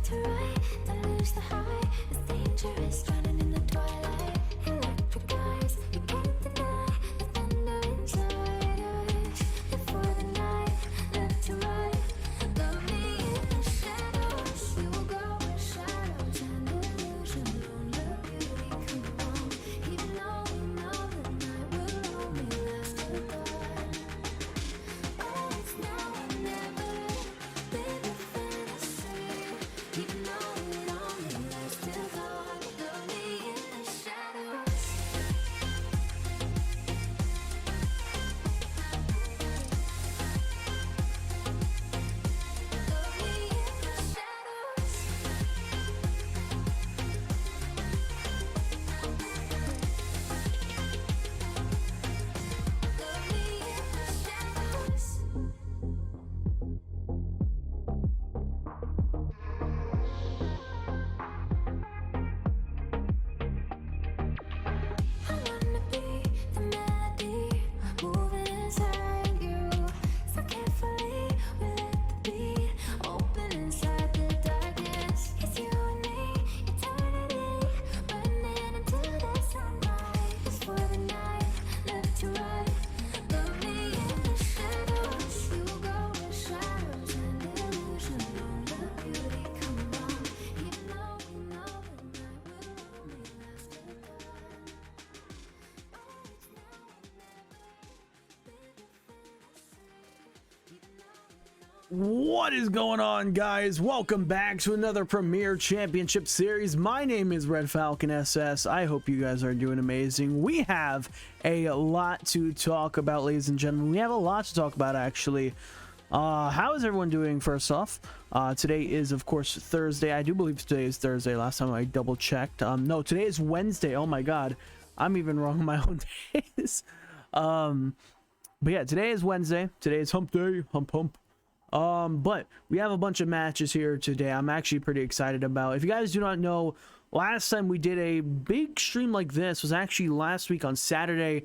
to right, don't lose the high. It's dangerous, drowning in the twilight. Electric eyes, you can't deny the thunder inside us. Live for the night, left to right. Love me in the shadows. You will go where shadows and illusion alone. The beauty come along, even though we know the night will only last till dawn. Oh, it's now or never. Live a fantasy, even though it only lasts till dawn. Love me in the shadows. Love me in the shadows. Love me in the shadows. I wanna be the melody moving inside you. So carefully we let the beat open inside the darkness. It's you and me, eternity, running until the sunrise. For the night, left to right. Love me in the shadows. You will go where shadows and illusion alone. The beauty come along, even though we know the night will only last till dawn. What is going on, guys? Welcome back to another Premier Championship Series. My name is Red Falcon SS. I hope you guys are doing amazing. We have a lot to talk about, ladies and gentlemen. We have a lot to talk about, actually. How is everyone doing, first off? Today is, of course, Thursday. I do believe today is Thursday. Last time I double-checked. No, today is Wednesday. Oh, my God. I'm even wrong on my own days. But yeah, today is Wednesday. Today is hump day. Hump, hump. But we have a bunch of matches here today. I'm actually pretty excited about. If you guys do not know, last time we did a big stream like this was actually last week on Saturday.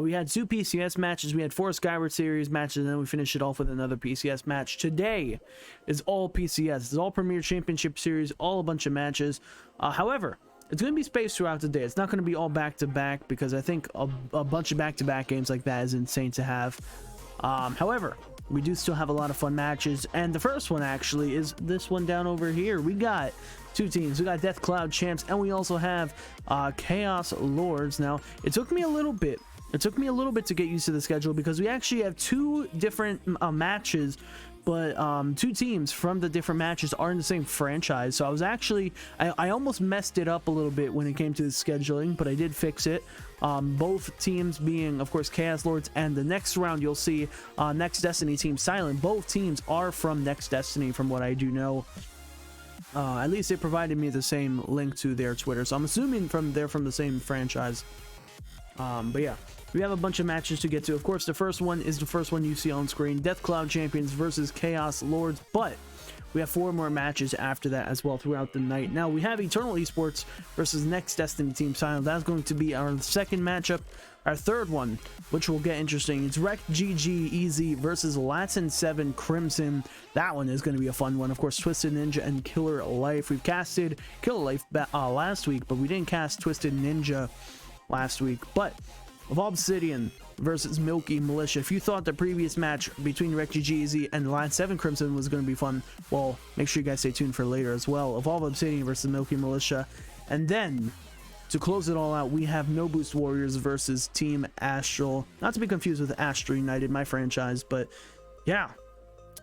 We had 2 PCS matches. We had 4 Skyward Series matches, and then we finished it off with another PCS match. Today is all PCS. It's all Premier Championship Series, all a bunch of matches. However, it's going to be spaced throughout the day. It's not going to be all back-to-back because I think a bunch of back-to-back games like that is insane to have. However, we do still have a lot of fun matches, and the first one actually is this one down over here. We got 2 teams. We got Death Cloud Champs, and we also have Chaos Lords. Now, it took me a little bit to get used to the schedule because we actually have 2 different matches, but 2 teams from the different matches are in the same franchise. So I was actually, I almost messed it up a little bit when it came to the scheduling, but I did fix it. Both teams being, of course, Chaos Lords, and the next round you'll see NextDestiny Team Silent. Both teams are from NextDestiny, from what I do know. At least they provided me the same link to their Twitter, so I'm assuming they're from the same franchise. But yeah, we have a bunch of matches to get to. Of course, the first one is the first one you see on screen, Death Cloud Champions versus Chaos Lords, but we have 4 more matches after that as well throughout the night. Now, we have Eternal Esports versus NextDestiny Team Silent. That's going to be our second matchup. Our third one, which will get interesting, it's Rec GG Easy versus Latin 7 Crimson. That one is going to be a fun one. Of course, Twisted Ninja and Killer Life. We've casted Killer Life last week, but we didn't cast Twisted Ninja last week. But Evolved Obsidian versus Milky Militia. If you thought the previous match between Rec GG Easy and Line 7 Crimson was going to be fun, well, make sure you guys stay tuned for later as well. Evolved Obsidian versus Milky Militia. And then, to close it all out, we have No Boost Warriors versus Team Astral. Not to be confused with Astral United, my franchise, but yeah.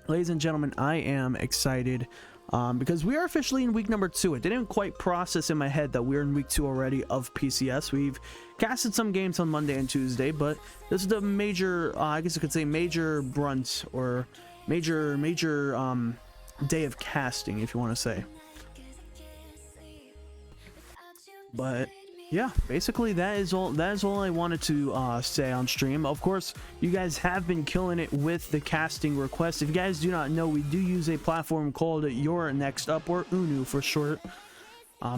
Ladies and gentlemen, I am excited because we are officially in week number 2. It didn't quite process in my head that we're in week 2 already of PCS. We've casted some games on Monday and Tuesday, but this is the major, I guess you could say major brunt or major day of casting, if you want to say. But yeah, basically that is all I wanted to say on stream. Of course, you guys have been killing it with the casting requests. If you guys do not know, we do use a platform called Your Next Up, or UNU for short.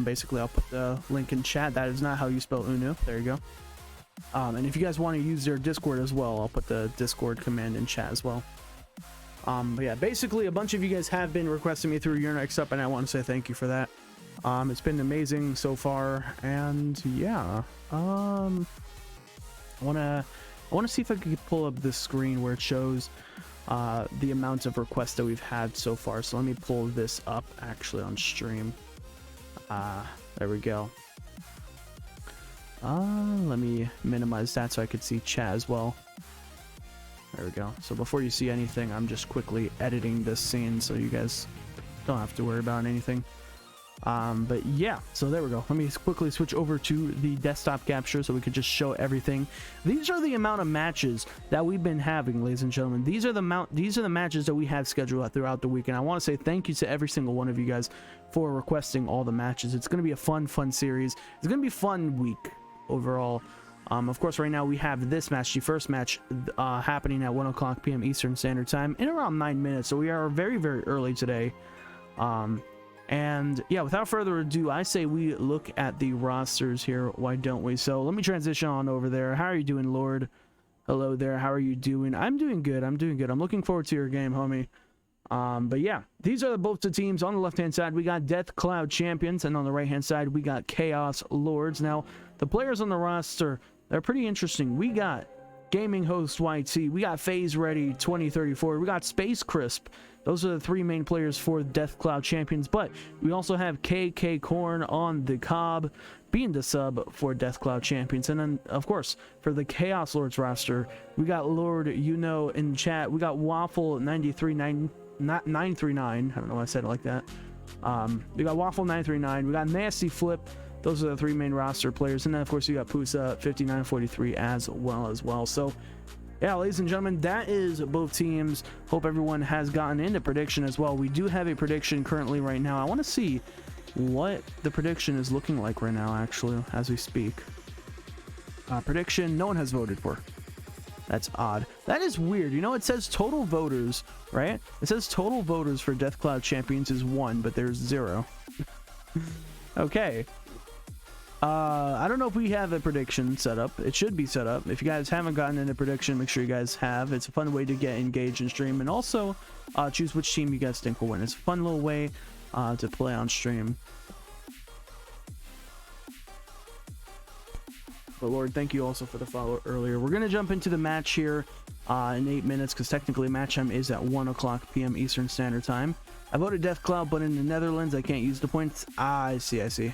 Basically, I'll put the link in chat. That is not how you spell UNU. There you go. And if you guys want to use their Discord as well, I'll put the Discord command in chat as well. But yeah, basically a bunch of you guys have been requesting me through Your Next Up, and I want to say thank you for that. It's been amazing so far, and yeah, I want to see if I could pull up this screen where it shows the amount of requests that we've had so far. So let me pull this up actually on stream. There we go. Let me minimize that so I could see chat as well. There we go. So before you see anything, I'm just quickly editing this scene so you guys don't have to worry about anything. But yeah, so there we go. Let me quickly switch over to the desktop capture so we could just show everything. These are the amount of matches that we've been having, ladies and gentlemen. These are the matches that we have scheduled throughout the week, and I want to say thank you to every single one of you guys for requesting all the matches. It's going to be a fun series. It's going to be a fun week overall. Of course, right now we have this match, the first match, happening at 1 p.m. Eastern Standard Time in around 9 minutes. So we are very, very early today. And yeah, without further ado, I say we look at the rosters here. Why don't we? So let me transition on over there. How are you doing, Lord? Hello there. How are you doing? I'm doing good. I'm doing good. I'm looking forward to your game, homie. But yeah, these are both the teams. On the left-hand side, we got Death Cloud Champions, and on the right-hand side, we got Chaos Lords. Now, the players on the roster, they're pretty interesting. We got Gaming Host YT, we got Phase Ready 2034, we got Space Crisp. Those are the three main players for Death Cloud Champions, but we also have KK Corn on the cob being the sub for Death Cloud Champions. And then, of course, for the Chaos Lords roster, we got Lord, in chat, we got Waffle 939, not 939, I don't know why I said it like that. We got Waffle 939, we got Nasty Flip. Those are the three main roster players. And then, of course, you got Pusa 5943 as well. So, yeah, ladies and gentlemen, that is both teams. Hope everyone has gotten into prediction as well. We do have a prediction currently right now. I want to see what the prediction is looking like right now, actually, as we speak. Prediction, no one has voted for. That's odd. That is weird. You know, it says total voters, right? It says total voters for Death Cloud Champions is 1, but there's 0. Okay. I don't know if we have a prediction set up. It should be set up. If you guys haven't gotten into prediction, make sure you guys have. It's a fun way to get engaged in stream, and also choose which team you guys think will win. It's a fun little way to play on stream. But Lord, thank you also for the follow earlier. We're gonna jump into the match here in 8 minutes, because technically match time is at 1 p.m. Eastern Standard Time. I voted Death Cloud, but in the Netherlands I can't use the points. I see. I see.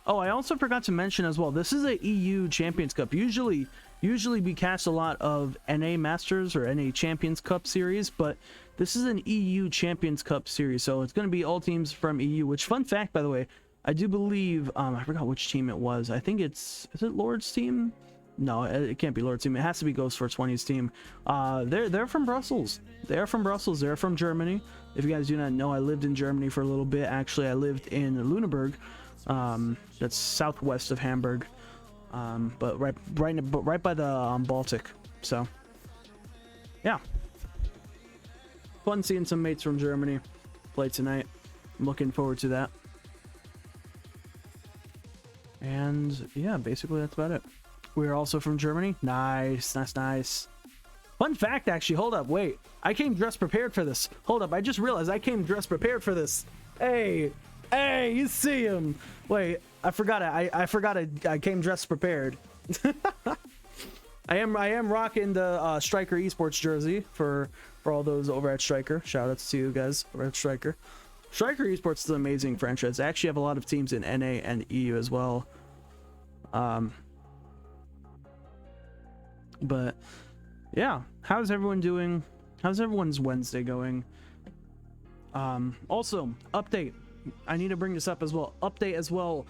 Oh, I also forgot to mention as well, this is a EU Champions Cup. Usually we cast a lot of NA Masters or NA Champions Cup series, but this is an EU Champions Cup series, so it's going to be all teams from EU, which, fun fact, by the way, I do believe, I forgot which team it was. I think is it Lord's team? No, it can't be Lord's team. It has to be Ghost for 20's team. They're from Brussels. They're from Brussels. They're from Germany. If you guys do not know, I lived in Germany for a little bit. Actually, I lived in Lüneburg. That's southwest of Hamburg. But right by the Baltic. So, yeah. Fun seeing some mates from Germany play tonight. I'm looking forward to that. And yeah, basically that's about it. We're also from Germany. Nice. Fun fact, actually, hold up, wait. I came dressed prepared for this. Hold up, I just realized I came dressed prepared for this. Hey, you see him. Wait, I forgot I came dressed prepared. I am rocking the Striker Esports jersey for all those over at Striker. Shout outs to you guys over at Striker. Striker Esports is an amazing franchise. They actually have a lot of teams in NA and EU as well. But yeah, how's everyone doing? How's everyone's Wednesday going? Also, update. I need to bring this up as well. Update as well.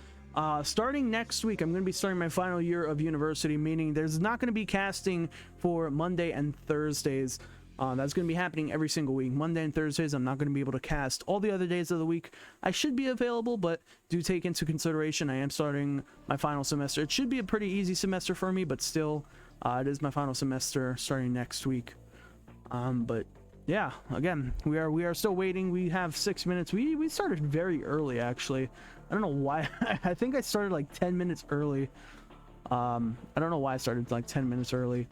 Starting next week, I'm going to be starting my final year of university, meaning there's not going to be casting for Monday and Thursdays. That's going to be happening every single week. Monday and Thursdays, I'm not going to be able to cast. All the other days of the week, I should be available, but do take into consideration I am starting my final semester. It should be a pretty easy semester for me, but still, it is my final semester starting next week. But yeah, again, we are still waiting. We have 6 minutes. We started very early, actually. I don't know why. I think I started like 10 minutes early. I don't know why I started like 10 minutes early.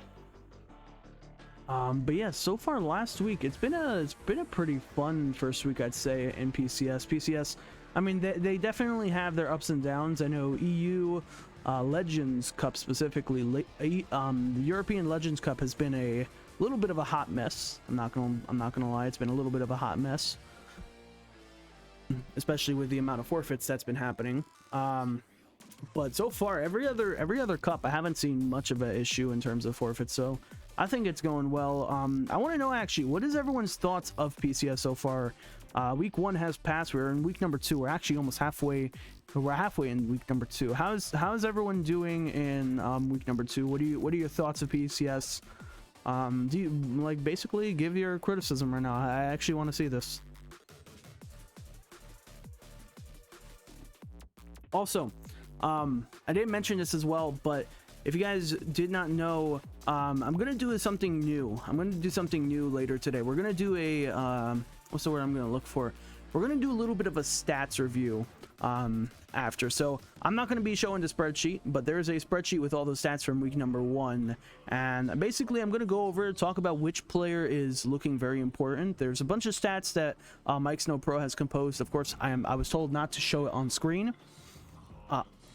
But yeah, so far last week it's been a pretty fun first week, I'd say, in PCS. I mean, they definitely have their ups and downs. I know EU Legends Cup specifically, the European Legends Cup has been a little bit of a hot mess. I'm not gonna lie, it's been a little bit of a hot mess, especially with the amount of forfeits that's been happening. But so far, every other cup, I haven't seen much of an issue in terms of forfeits. So I think it's going well. I want to know actually, what is everyone's thoughts of PCS so far? Week 1 has passed. We're in week number 2. We're actually almost halfway. We're halfway in week number 2. How's everyone doing in week number 2? What are your thoughts of PCS? Do you like basically give your criticism right now? I actually want to see this. Also, I didn't mention this as well, but if you guys did not know, I'm gonna do something new. I'm gonna do something new later today. We're gonna do a what's the word I'm gonna look for? We're gonna do a little bit of a stats review after. So I'm not gonna be showing the spreadsheet, but there's a spreadsheet with all the stats from week number 1, and basically I'm gonna go over, talk about which player is looking very important. There's a bunch of stats that Mike Snow Pro has composed. Of course, I was told not to show it on screen.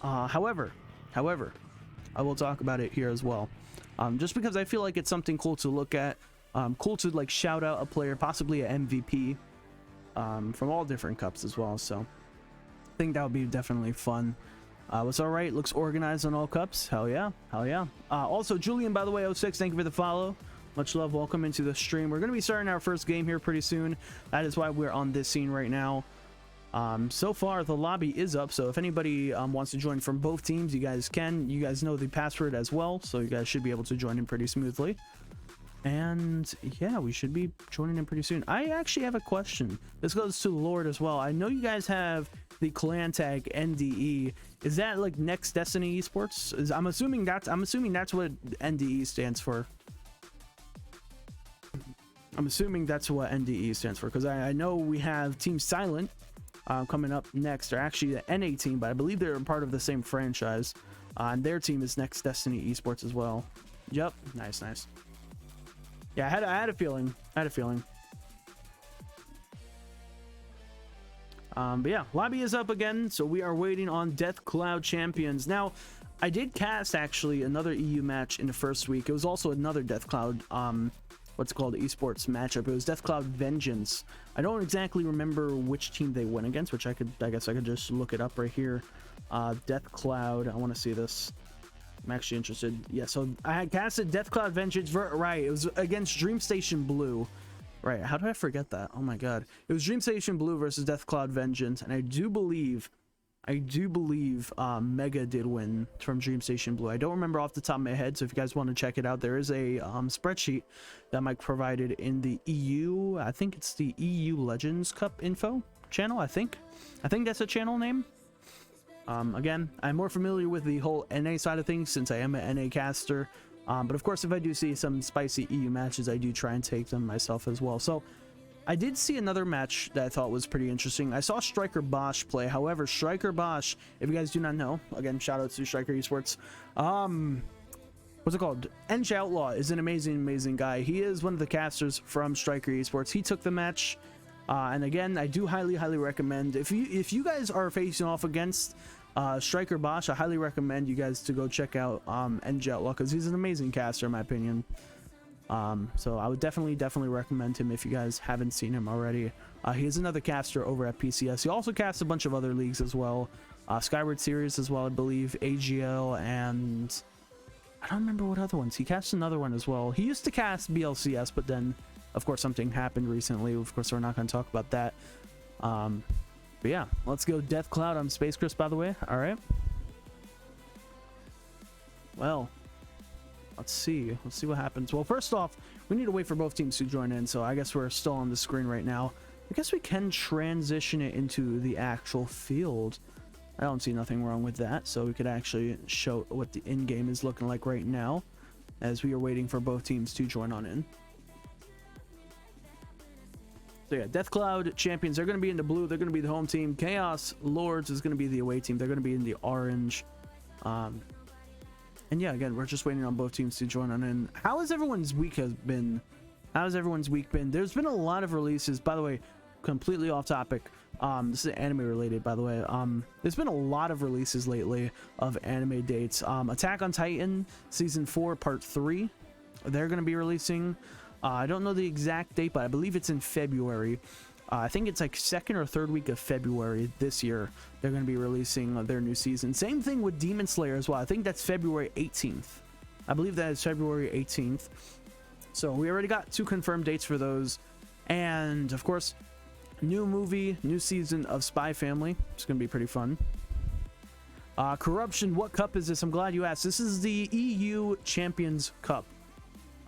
However, I will talk about it here as well, just because I feel like it's something cool to look at, cool to like shout out a player, possibly an MVP, from all different cups as well. So I think that would be definitely fun. What's all right? Looks organized on all cups. Hell yeah, hell yeah. Also, Julian, by the way, 06, thank you for the follow. Much love. Welcome into the stream. We're gonna be starting our first game here pretty soon. That is why we're on this scene right now. So far the lobby is up, so if anybody wants to join from both teams, you guys can. You guys know the password as well, so you guys should be able to join in pretty smoothly. And yeah, we should be joining in pretty soon. I actually have a question. This goes to Lord as well. I know you guys have the clan tag NDE. Is that like NextDestiny Esports? I'm assuming that's what NDE stands for. I'm assuming that's what NDE stands for, because I know we have Team Silent coming up next. They're actually the NA team, but I believe they're part of the same franchise, and their team is NextDestiny Esports as well. Yep, nice. Yeah, I had a feeling. But yeah, lobby is up again, so we are waiting on Death Cloud Champions. Now, I did cast actually another EU match in the first week. It was also another Death Cloud what's called esports matchup. It was Death Cloud Vengeance. I don't exactly remember which team they went against, which I guess I could just look it up right here. Death Cloud, I want to see this. I'm actually interested. Yeah, so I had casted Death Cloud Vengeance, right, it was against Dream Station Blue. Right, how did I forget that? Oh my god. It was Dream Station Blue versus Death Cloud Vengeance, and I do believe Mega did win from Dream Station Blue. I don't remember off the top of my head, so if you guys want to check it out, there is a spreadsheet that Mike provided in the EU. I think it's the EU Legends Cup info channel. I think that's a channel name. Again, I'm more familiar with the whole NA side of things since I am an NA caster. But of course, if I do see some spicy EU matches, I do try and take them myself as well. So I did see another match that I thought was pretty interesting. I saw Striker Bosch play. However, Striker Bosch, if you guys do not know, again, shout out to Striker Esports. What's it called? Ench Outlaw is an amazing guy. He is one of the casters from Striker Esports. He took the match. And again, I do highly recommend, if you guys are facing off against Striker Bosch, I highly recommend you guys to go check out Ench Outlaw, because he's an amazing caster in my opinion. So I would definitely recommend him if you guys haven't seen him already. He is another caster over at PCS. He also casts a bunch of other leagues as well, Skyward Series as well, I believe, AGL, and I don't remember what other ones. He casts another one as well. He used to cast BLCS, but then of course something happened recently. Of course we're not going to talk about that. But yeah, let's go Death Cloud. I'm Space Chris, by the way. All right, well, let's see what happens. Well, first off, we need to wait for both teams to join in, so I guess we're still on the screen right now. I guess we can transition it into the actual field. I don't see nothing wrong with that, so we could actually show what the in-game is looking like right now as we are waiting for both teams to join on in. So yeah, Death Cloud Champions, they're going to be in the blue. They're going to be the home team. Chaos Lords is going to be the away team. They're going to be in the orange. And yeah, again, we're just waiting on both teams to join on in. How has everyone's week been? How's everyone's week been? There's been a lot of releases, by the way, completely off topic. This is anime related, by the way. There's been a lot of releases lately of anime dates. Attack on Titan season 4 part 3, they're going to be releasing. I don't know the exact date, but I believe it's in February. I think it's like second or third week of February this year. They're going to be releasing their new season. Same thing with Demon Slayer as well. I think that's February 18th. I believe that is February 18th. So we already got 2 confirmed dates for those. And of course, new movie, new season of Spy Family. It's going to be pretty fun. Corruption, what cup is this? I'm glad you asked. This is the EU Champions Cup.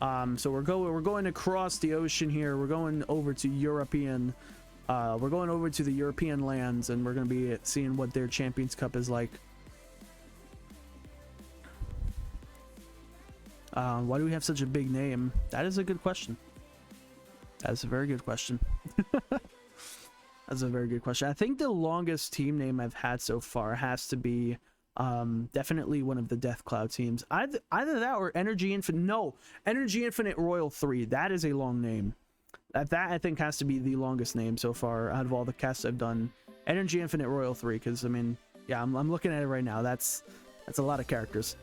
So we're going across the ocean here. We're going over to European. We're going over to the European lands, and we're going to be seeing what their Champions Cup is like. Why do we have such a big name? That is a good question. That is a very good question. That's a very good question. I think the longest team name I've had so far has to be definitely one of the Death Cloud teams. Either that or Energy Infinite. No, Energy Infinite Royal 3. That is a long name. That I think has to be the longest name so far out of all the casts I've done. Energy Infinite Royal 3, because I mean, yeah, I'm looking at it right now. That's a lot of characters.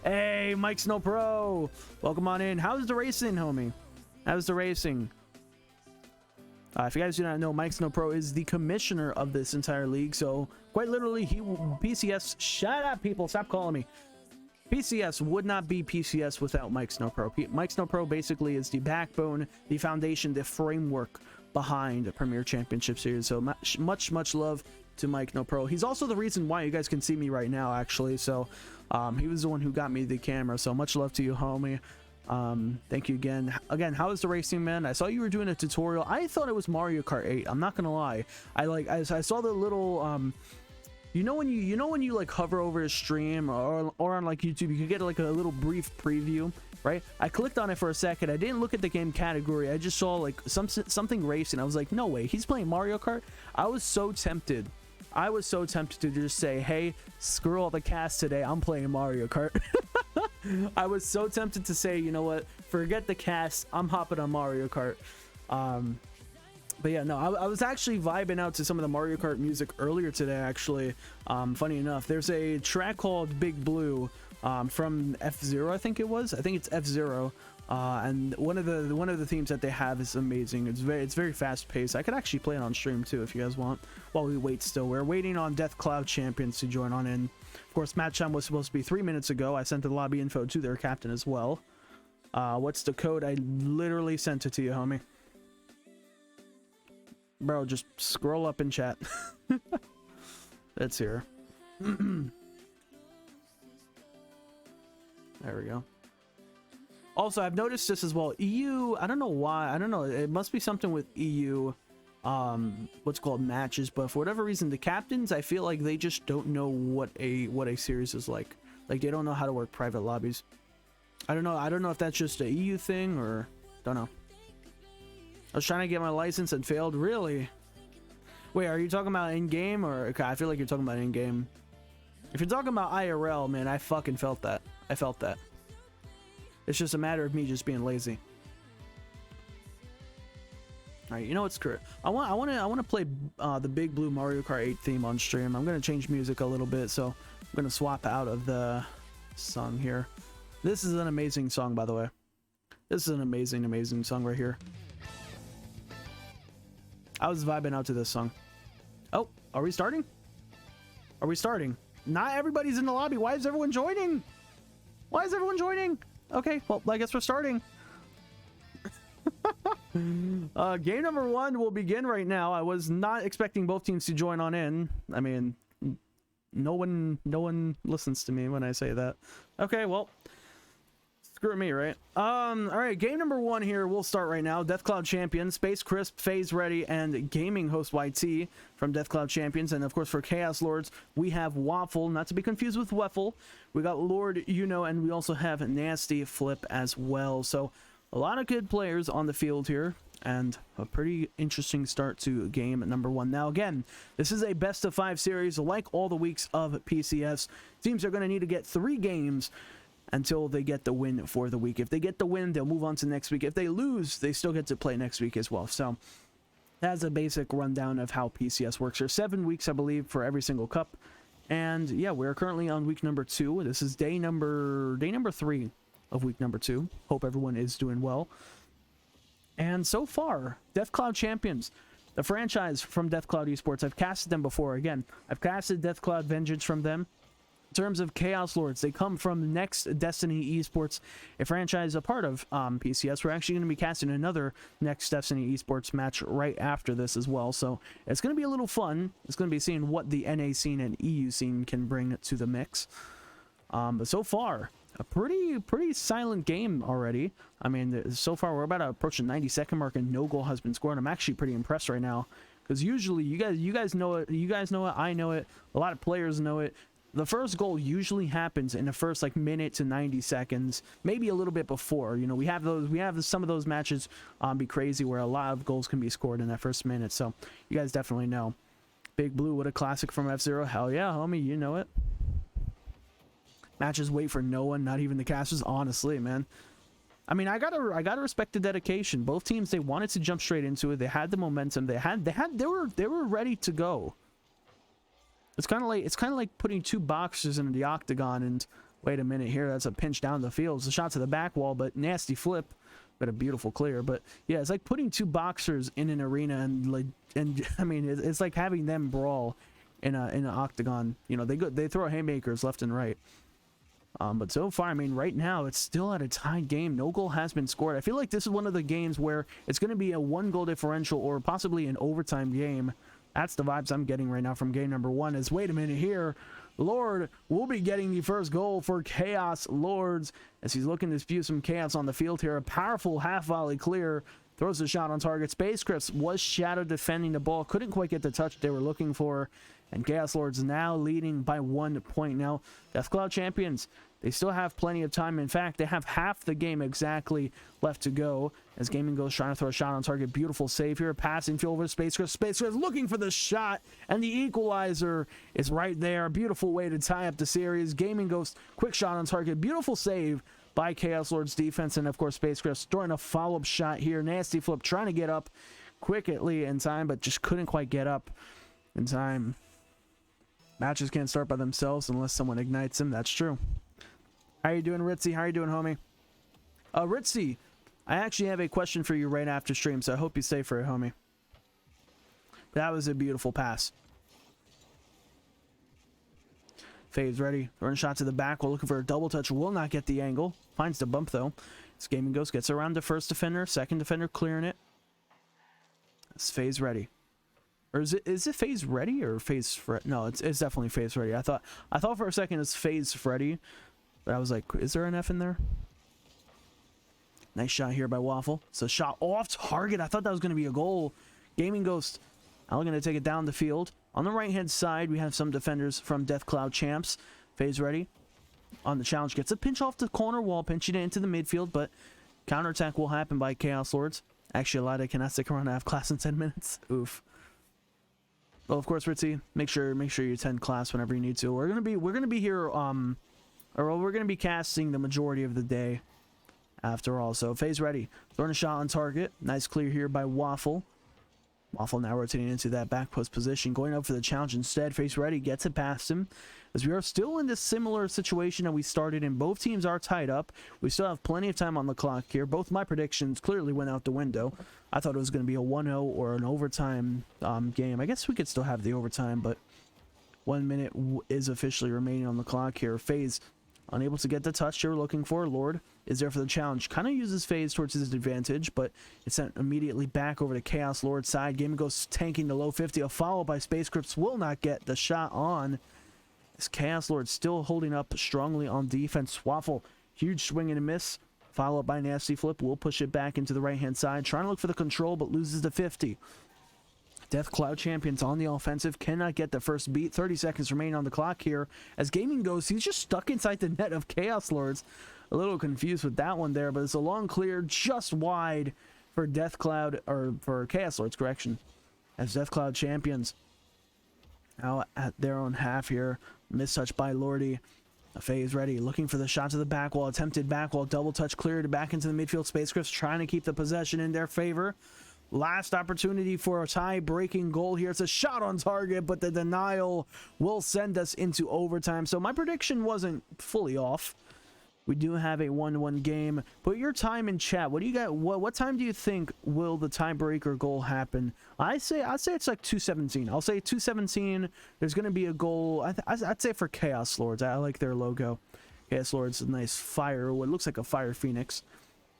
Hey, Mike Snow Pro, welcome on in. How's the racing, homie? How's the racing? If you guys do not know, Mike Snow Pro is the commissioner of this entire league. So quite literally, PCS. Shut up, people! Stop calling me. PCS would not be PCS without Mike Snow Pro. Mike Snow Pro basically is the backbone, the foundation, the framework behind the Premier Championship Series. So much love to Mike Snow Pro. He's also the reason why you guys can see me right now, actually. So he was the one who got me the camera. So much love to you, homie. Thank you again. How is the racing, man? I saw you were doing a tutorial. I thought it was Mario Kart 8. I'm not gonna lie. I saw the little you know when you like hover over a stream or on like YouTube, you could get like a little brief preview, right? I clicked on it for a second. I didn't look at the game category. I just saw like something racing. I was like, no way, he's playing Mario Kart. I was so tempted to just say, hey, screw all the cast today, I'm playing Mario Kart. I was so tempted to say, you know what, forget the cast, I'm hopping on Mario Kart. But yeah, no, I was actually vibing out to some of the Mario Kart music earlier today, actually. Funny enough, there's a track called Big Blue from F-Zero, I think it was. I think it's F-Zero. And one of the themes that they have is amazing. It's very fast paced. I could actually play it on stream too if you guys want. While we wait, still we're waiting on Death Cloud Champions to join on in. Of course, match time was supposed to be 3 minutes ago. I sent the lobby info to their captain as well. What's the code? I literally sent it to you, homie. Bro, just scroll up in chat. That's here. There we go. Also, I've noticed this as well. EU, I don't know why. I don't know. It must be something with EU, what's called matches. But for whatever reason, the captains, I feel like they just don't know what a series is like. Like they don't know how to work private lobbies. I don't know. I don't know if that's just a EU thing or don't know. I was trying to get my license and failed. Really? Wait, are you talking about in-game or? Okay, I feel like you're talking about in-game. If you're talking about IRL, man, I fucking felt that. I felt that. It's just a matter of me just being lazy. All right, you know what's correct? I want to play the Big Blue Mario Kart 8 theme on stream. I'm gonna change music a little bit, so I'm gonna swap out of the song here. This is an amazing song, by the way. This is an amazing song right here. I was vibing out to this song. Oh, are we starting? Are we starting? Not everybody's in the lobby. Why is everyone joining? Why is everyone joining? Okay, well, I guess we're starting. Game number 1 will begin right now. I was not expecting both teams to join on in. I mean, no one listens to me when I say that. Okay, well, screw me, right? All right, game number 1 here. We'll start right now. Death Cloud Champions, Space Crisp, Phase Ready, and Gaming Host YT from Death Cloud Champions. And of course, for Chaos Lords, we have Waffle, not to be confused with Weffle. We got Lord Uno, and we also have Nasty Flip as well. So a lot of good players on the field here. and a pretty interesting start to game number 1. Now again, this is a best of 5 series. Like all the weeks of PCS, teams are going to need to get 3 games until they get the win for the week. If they get the win, they'll move on to next week. If they lose, they still get to play next week as well. So that's a basic rundown of how PCS works. There's 7 weeks, I believe, for every single cup. And yeah, we're currently on week number 2. This is day number 3 of week number 2. Hope everyone is doing well. And so far, DeathCloud Champions, the franchise from DeathCloud Esports, I've casted them before. Again, I've casted DeathCloud Vengeance from them. In terms of Chaos Lords, they come from NextDestiny Esports, a franchise a part of PCS. We're actually going to be casting another NextDestiny Esports match right after this as well. So it's going to be a little fun. It's going to be seeing what the NA scene and EU scene can bring to the mix. But so far, a pretty silent game already. I mean, so far we're about to approach the 90-second mark and no goal has been scored. I'm actually pretty impressed right now because usually you guys know it. You guys know it. I know it. A lot of players know it. The first goal usually happens in the first like minute to 90 seconds, maybe a little bit before. You know, we have some of those matches be crazy where a lot of goals can be scored in that first minute. So you guys definitely know. Big Blue, what a classic from F-Zero. Hell yeah, homie, you know it. Matches wait for no one, not even the casters. Honestly, man. I mean, I gotta respect the dedication. Both teams, they wanted to jump straight into it. They had the momentum. They were ready to go. It's kind of like putting 2 boxers in the octagon and wait a minute here. That's a pinch down the field. It's a shot to the back wall, but nasty flip. But a beautiful clear. But yeah, it's like putting 2 boxers in an arena and I mean, it's like having them brawl in an octagon. You know, they throw haymakers left and right. But so far, I mean, right now, it's still at a tied game. No goal has been scored. I feel like this is one of the games where it's going to be a 1-goal differential or possibly an overtime game. That's the vibes I'm getting right now from game number 1 is, wait a minute here, Lord will be getting the first goal for Chaos Lords as he's looking to spew some chaos on the field here. A powerful half-volley clear. Throws the shot on target. Space Crips was shadow defending the ball. Couldn't quite get the touch they were looking for. And Chaos Lords now leading by 1 point. Now, DeathCloud Champions, they still have plenty of time. In fact, they have half the game exactly left to go. As Gaming Ghost trying to throw a shot on target. Beautiful save here. Passing field over to Space Crips. Space Crips looking for the shot. And the equalizer is right there. Beautiful way to tie up the series. Gaming Ghost, quick shot on target. Beautiful save by Chaos Lords defense. And of course, Space Crips throwing a follow-up shot here. Nasty flip, trying to get up quickly in time, but just couldn't quite get up in time. Matches can't start by themselves unless someone ignites them. That's true. How you doing, Ritzy? How you doing, homie? Ritzy, I actually have a question for you right after stream, so I hope you stay for it, homie. That was a beautiful pass. Fade's ready. Throwing a shot to the back. We're looking for a double touch. Will not get the angle. Finds the bump, though. This Gaming Ghost gets around the first defender. Second defender clearing it. This Fade's ready. Or is it Phase Ready or Phase Freddy? No, it's definitely Phase Ready. I thought for a second it's Phase Freddy, but I was like, is there an F in there? Nice shot here by Waffle. It's a shot off target. I thought that was going to be a goal. Gaming Ghost now going to take it down the field. On the right hand side, we have some defenders from DeathCloud Champs. Phase Ready on the challenge gets a pinch off the corner wall, pinching it into the midfield, but counterattack will happen by Chaos Lords. Actually, a lot of cannot stick around to have class in 10 minutes. Oof. Well, of course, Ritzy, make sure you attend class whenever you need to. We're gonna be here, or we're gonna be casting the majority of the day, after all. So Phase Ready, throwing a shot on target. Nice clear here by Waffle. Waffle now rotating into that back post position, going up for the challenge instead. Phase Ready gets it past him. As we are still in this similar situation that we started in, both teams are tied up. We still have plenty of time on the clock here. Both my predictions clearly went out the window. I thought it was going to be a 1-0 or an overtime game. I guess we could still have the overtime, but 1 minute is officially remaining on the clock here. Phase unable to get the touch they were looking for. Lord is there for the challenge. Kind of uses Phase towards his advantage, but it's sent immediately back over to Chaos Lord's side. Gaming Ghost tanking the low 50. A follow by Space Crips will not get the shot on. This Chaos Lord still holding up strongly on defense. Waffle, huge swing and a miss. Follow up by Nasty Flip. Will push it back into the right-hand side. Trying to look for the control, but loses the 50. DeathCloud Champions on the offensive. Cannot get the first beat. 30 seconds remain on the clock here. As Gaming Ghost, he's just stuck inside the net of Chaos Lords. A little confused with that one there, but it's a long clear just wide for Death Cloud, or for Chaos Lords, correction, as Death Cloud champions. Now at their own half here, mistouch by Lordy. FaZe ready, looking for the shot to the back wall, attempted back wall, double touch cleared back into the midfield space. Griffs trying to keep the possession in their favor. Last opportunity for a tie-breaking goal here. It's a shot on target, but the denial will send us into overtime. So my prediction wasn't fully off. We do have a 1-1 game. Put your time in chat. What do you got? What time do you think will the tiebreaker goal happen? I'd say it's like 2:17. I'll say 2:17. There's going to be a goal. I'd say for Chaos Lords. I like their logo. Chaos Lords, a nice fire. What looks like a fire phoenix.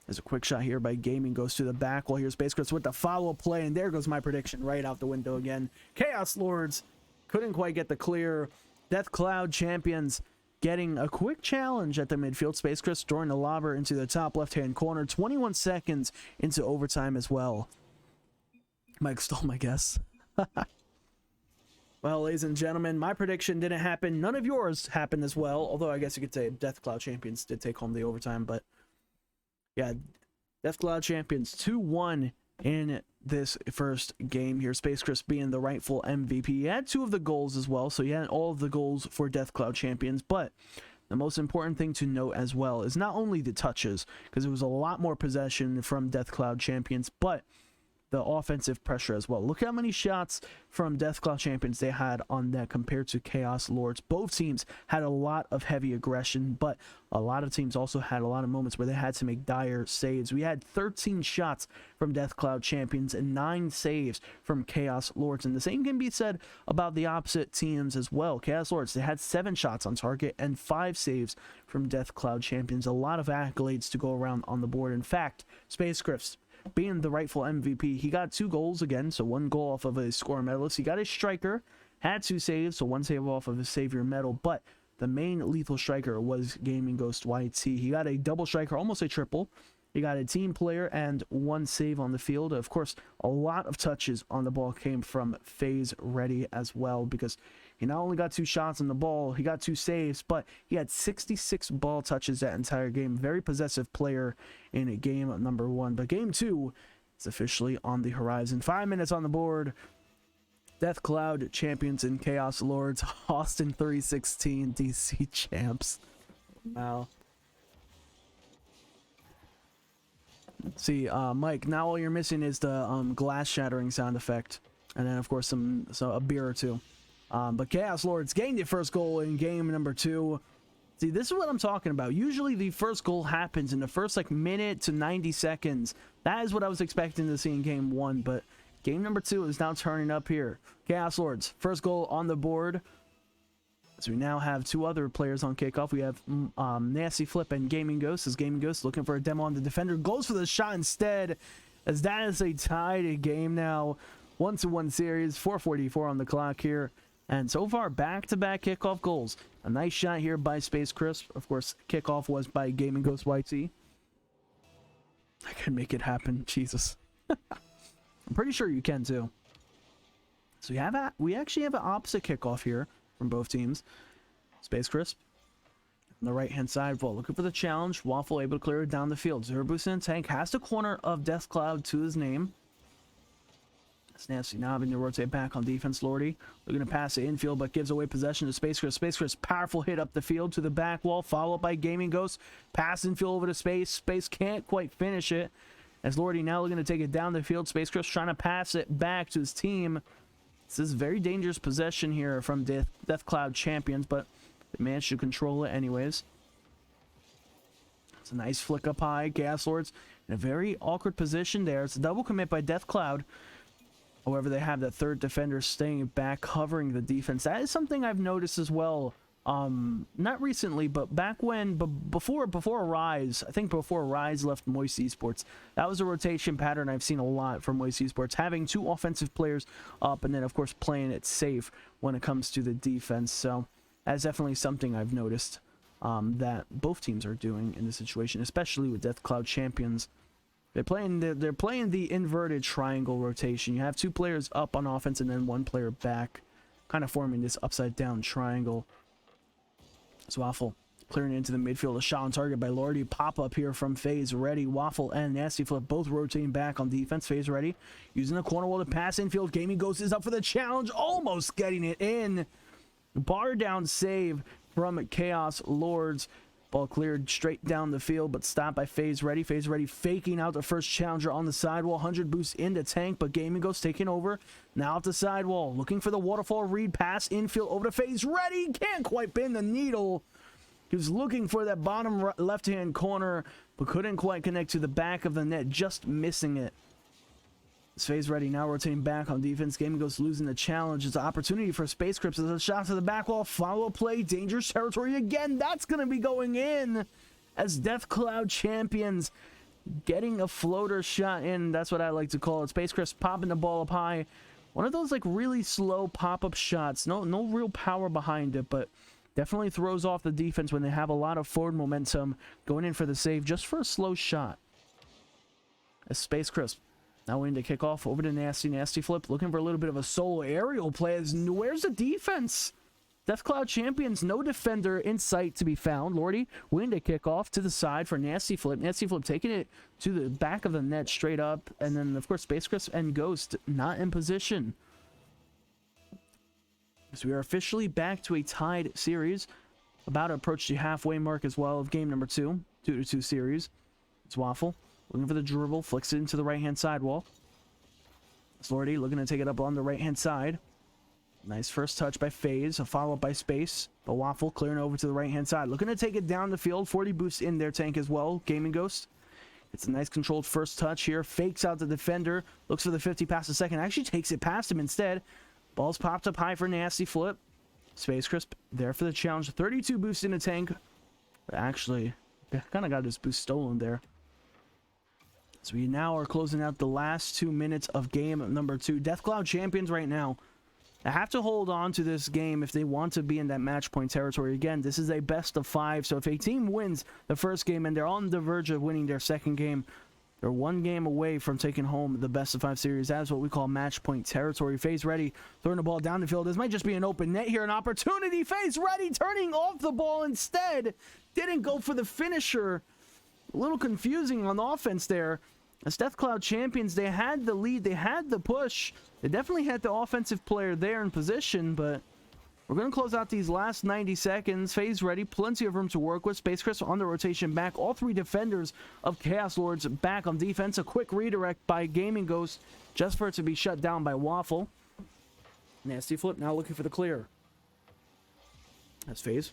There's a quick shot here by Gaming. Goes to the back. Well, here's Space Chris with the follow-up play. And there goes my prediction right out the window again. Chaos Lords couldn't quite get the clear. Death Cloud champions getting a quick challenge at the midfield. Space Chris drawing the lobber into the top left-hand corner. 21 seconds into overtime as well. Mike stole my guess. Well, ladies and gentlemen, my prediction didn't happen. None of yours happened as well. Although I guess you could say Death Cloud champions did take home the overtime. But yeah, Death Cloud champions 2-1 in this first game here. Space Chris being the rightful MVP. He had 2 of the goals as well, so he had all of the goals for Death Cloud champions. But the most important thing to note as well is not only the touches, because it was a lot more possession from Death Cloud champions, but the offensive pressure as well. Look how many shots from Death Cloud champions they had on net compared to Chaos Lords. Both teams had a lot of heavy aggression, but a lot of teams also had a lot of moments where they had to make dire saves. We had 13 shots from Death Cloud champions and 9 saves from Chaos Lords. And the same can be said about the opposite teams as well. Chaos Lords, they had 7 shots on target and 5 saves from Death Cloud champions. A lot of accolades to go around on the board. In fact, Space Griffs, being the rightful MVP, he got 2 goals again, so 1 goal off of a score medalist. He got a striker, had 2 saves, so 1 save off of his savior medal, but the main lethal striker was Gaming Ghost YT. He got a double striker, almost a triple. He got a team player and 1 save on the field. Of course, a lot of touches on the ball came from FaZe Ready as well, because he not only got 2 shots on the ball, he got 2 saves, but he had 66 ball touches that entire game. Very possessive player in game number 1. But game 2 is officially on the horizon. 5 minutes on the board. Death Cloud champions and Chaos Lords. Austin 316 DC champs. Wow. Let's see, Mike, now all you're missing is the glass shattering sound effect. And then, of course, a beer or 2. But Chaos Lords gained their first goal in game number 2. See, this is what I'm talking about. Usually the first goal happens in the first like minute to 90 seconds. That is what I was expecting to see in game 1, but game number 2 is now turning up here. Chaos Lords, first goal on the board. So we now have 2 other players on kickoff. We have Nasty Flip and Gaming Ghost. As Gaming Ghost looking for a demo on the defender. Goes for the shot instead, as that is a tied game now. 1-1 series, 4:44 on the clock here. And so far, back-to-back kickoff goals. A nice shot here by Space Crisp. Of course, kickoff was by Gaming Ghost YT. I can make it happen. Jesus. I'm pretty sure you can, too. So we actually have an opposite kickoff here from both teams. Space Crisp on the right-hand side. Well, looking for the challenge. Waffle able to clear it down the field. Zero boost in the tank. Has the corner of Death Cloud to his name. Nasty now having to rotate back on defense. Lordy looking to pass it infield, but gives away possession to Space Chris. Space Chris, powerful hit up the field to the back wall, followed by Gaming Ghost. Pass infield over to Space. Space can't quite finish it, as Lordy now looking to take it down the field. Space Chris trying to pass it back to his team. This is very dangerous possession here from Death Cloud champions, but they managed to control it anyways. It's a nice flick up high. Chaos Lords in a very awkward position there. It's a double commit by Death Cloud. However, they have that third defender staying back, covering the defense. That is something I've noticed as well. Not recently, but back when, before Rise, I think before Rise left Moist Esports, that was a rotation pattern I've seen a lot from Moist Esports, having 2 offensive players up, and then of course playing it safe when it comes to the defense. So that's definitely something I've noticed that both teams are doing in this situation, especially with Death Cloud champions. They're playing the inverted triangle rotation. You have 2 players up on offense and then 1 player back, kind of forming this upside down triangle. So Waffle Clearing into the midfield, a shot on target by Lordy. Pop up here from FaZe Ready. Waffle and Nasty Flip both rotating back on defense. FaZe Ready using the corner wall to pass infield. Gaming Ghost is up for the challenge, almost getting it in. Bar down save from Chaos Lords. Ball cleared straight down the field, but stopped by FaZe Ready. FaZe Ready faking out the first challenger on the sidewall. 100 boost into tank, but Gaming Ghost taking over. Now off the sidewall, looking for the waterfall read pass. Infield over to FaZe Ready. Can't quite pin the needle. He was looking for that bottom left-hand corner, but couldn't quite connect to the back of the net, just missing it. FaZe Ready now rotating back on defense. Gaming Ghost losing the challenge. It's an opportunity for Space Crips. There's a shot to the back wall. Follow play. Dangerous territory again. That's going to be going in as Death Cloud champions getting a floater shot in. That's what I like to call it. Space Crips popping the ball up high. One of those like really slow pop-up shots. No real power behind it, but definitely throws off the defense when they have a lot of forward momentum going in for the save just for a slow shot. As Space Crisp now waiting to kick off over to Nasty Flip, looking for a little bit of a solo aerial play. Where's the defense? Death Cloud champions, no defender in sight to be found. Lordy waiting to kick off to the side for Nasty Flip. Nasty Flip taking it to the back of the net straight up. And then, of course, Space Crisp and Ghost not in position. So we are officially back to a tied series. About to approach the halfway mark as well of game number 2. 2-2 series. It's Waffle looking for the dribble. Flicks it into the right-hand sidewall. It's Lordy looking to take it up on the right-hand side. Nice first touch by FaZe. A follow-up by Space. But Waffle clearing over to the right-hand side. Looking to take it down the field. 40 boosts in their tank as well. Gaming Ghost. It's a nice controlled first touch here. Fakes out the defender. Looks for the 50 past the second. Actually takes it past him instead. Ball's popped up high for Nasty Flip. Space Crisp there for the challenge. 32 boosts in the tank. But actually, kind of got his boost stolen there. So we now are closing out the last 2 minutes of game number 2. Death Cloud champions right now. They have to hold on to this game if they want to be in that match point territory. Again, this is a best of 5. So if a team wins the first game and they're on the verge of winning their second game, they're 1 game away from taking home the best of 5 series. That is what we call match point territory. FaZe Ready throwing the ball down the field. This might just be an open net here. An opportunity. FaZe Ready turning off the ball instead. Didn't go for the finisher. A little confusing on offense there. As Death Cloud champions, they had the lead. They had the push. They definitely had the offensive player there in position, but we're going to close out these last 90 seconds. FaZe Ready, plenty of room to work with. Space Crisp on the rotation back. All 3 defenders of Chaos Lords back on defense. A quick redirect by Gaming Ghost just for it to be shut down by Waffle. Nasty Flip now looking for the clear. That's FaZe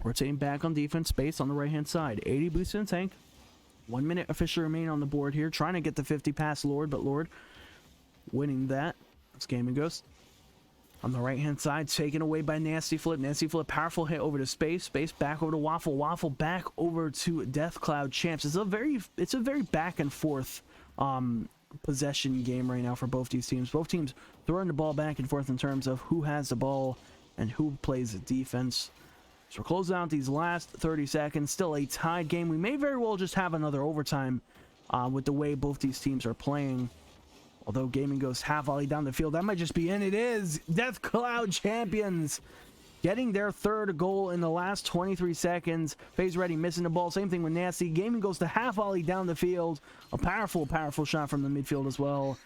rotating back on defense. Space on the right-hand side. 80 boosts in the tank. 1 minute officially remain on the board here. Trying to get the 50 past Lord, but Lord winning that. That's Gaming Ghost. On the right-hand side, taken away by Nasty Flip. Nasty Flip, powerful hit over to Space. Space back over to Waffle. Waffle back over to Death Cloud champs. It's a very back and forth possession game right now for both these teams. Both teams throwing the ball back and forth in terms of who has the ball and who plays the defense. So we're closing out these last 30 seconds. Still a tied game. We may very well just have another overtime with the way both these teams are playing. Although Gaming goes half volley down the field. That might just be in. It is. Death Cloud champions getting their 3rd goal in the last 23 seconds. FaZe Ready missing the ball. Same thing with Nasty. Gaming goes to half volley down the field. A powerful shot from the midfield as well.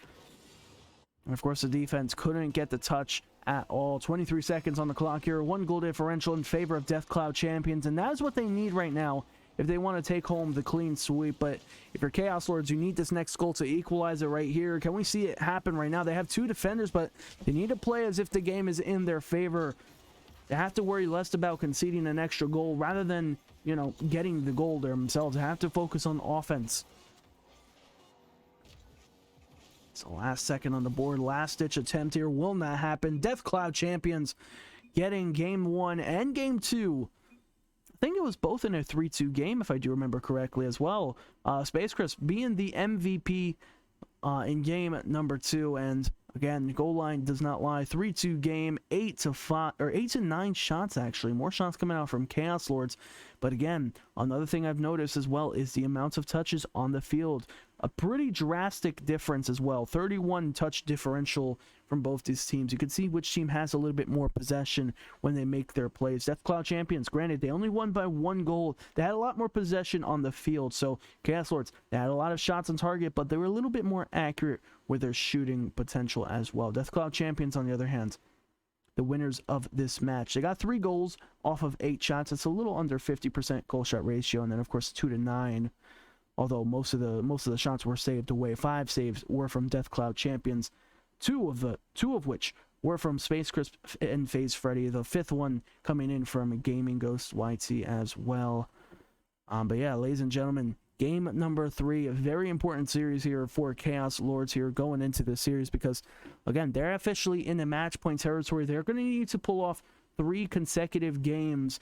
And of course, the defense couldn't get the touch at all. 23 seconds on the clock here. 1 goal differential in favor of Death Cloud champions. And that is what they need right now if they want to take home the clean sweep. But if you're Chaos Lords, you need this next goal to equalize it right here. Can we see it happen right now? They have 2 defenders, but they need to play as if the game is in their favor. They have to worry less about conceding an extra goal rather than, you know, getting the goal themselves. They have to focus on offense. It's the last second on the board. Last ditch attempt here will not happen. Death Cloud champions getting game 1 and game 2. I think it was both in a 3-2 game, if I do remember correctly as well. Space Crisp being the MVP in game number 2, and again, goal line does not lie. 3-2 game, 8 to 9 shots actually. More shots coming out from Chaos Lords. But again, another thing I've noticed as well is the amount of touches on the field. a pretty drastic difference as well. 31 touch differential from both these teams. You can see which team has a little bit more possession when they make their plays. Death Cloud Champions, granted, they only won by 1 goal. They had a lot more possession on the field. So Chaos Lords, they had a lot of shots on target, but they were a little bit more accurate with their shooting potential as well. Death Cloud Champions, on the other hand, the winners of this match. They got 3 goals off of 8 shots. It's a little under 50% goal shot ratio, and then of course 2-9. Although most of the shots were saved away. 5 saves were from Death Cloud Champions, two of which were from Space Crisp and FaZe Freddy. The 5th one coming in from Gaming Ghost YT as well. But yeah, ladies and gentlemen, game number 3, a very important series here for Chaos Lords here going into this series, because again, they're officially in the match point territory. They're going to need to pull off 3 consecutive games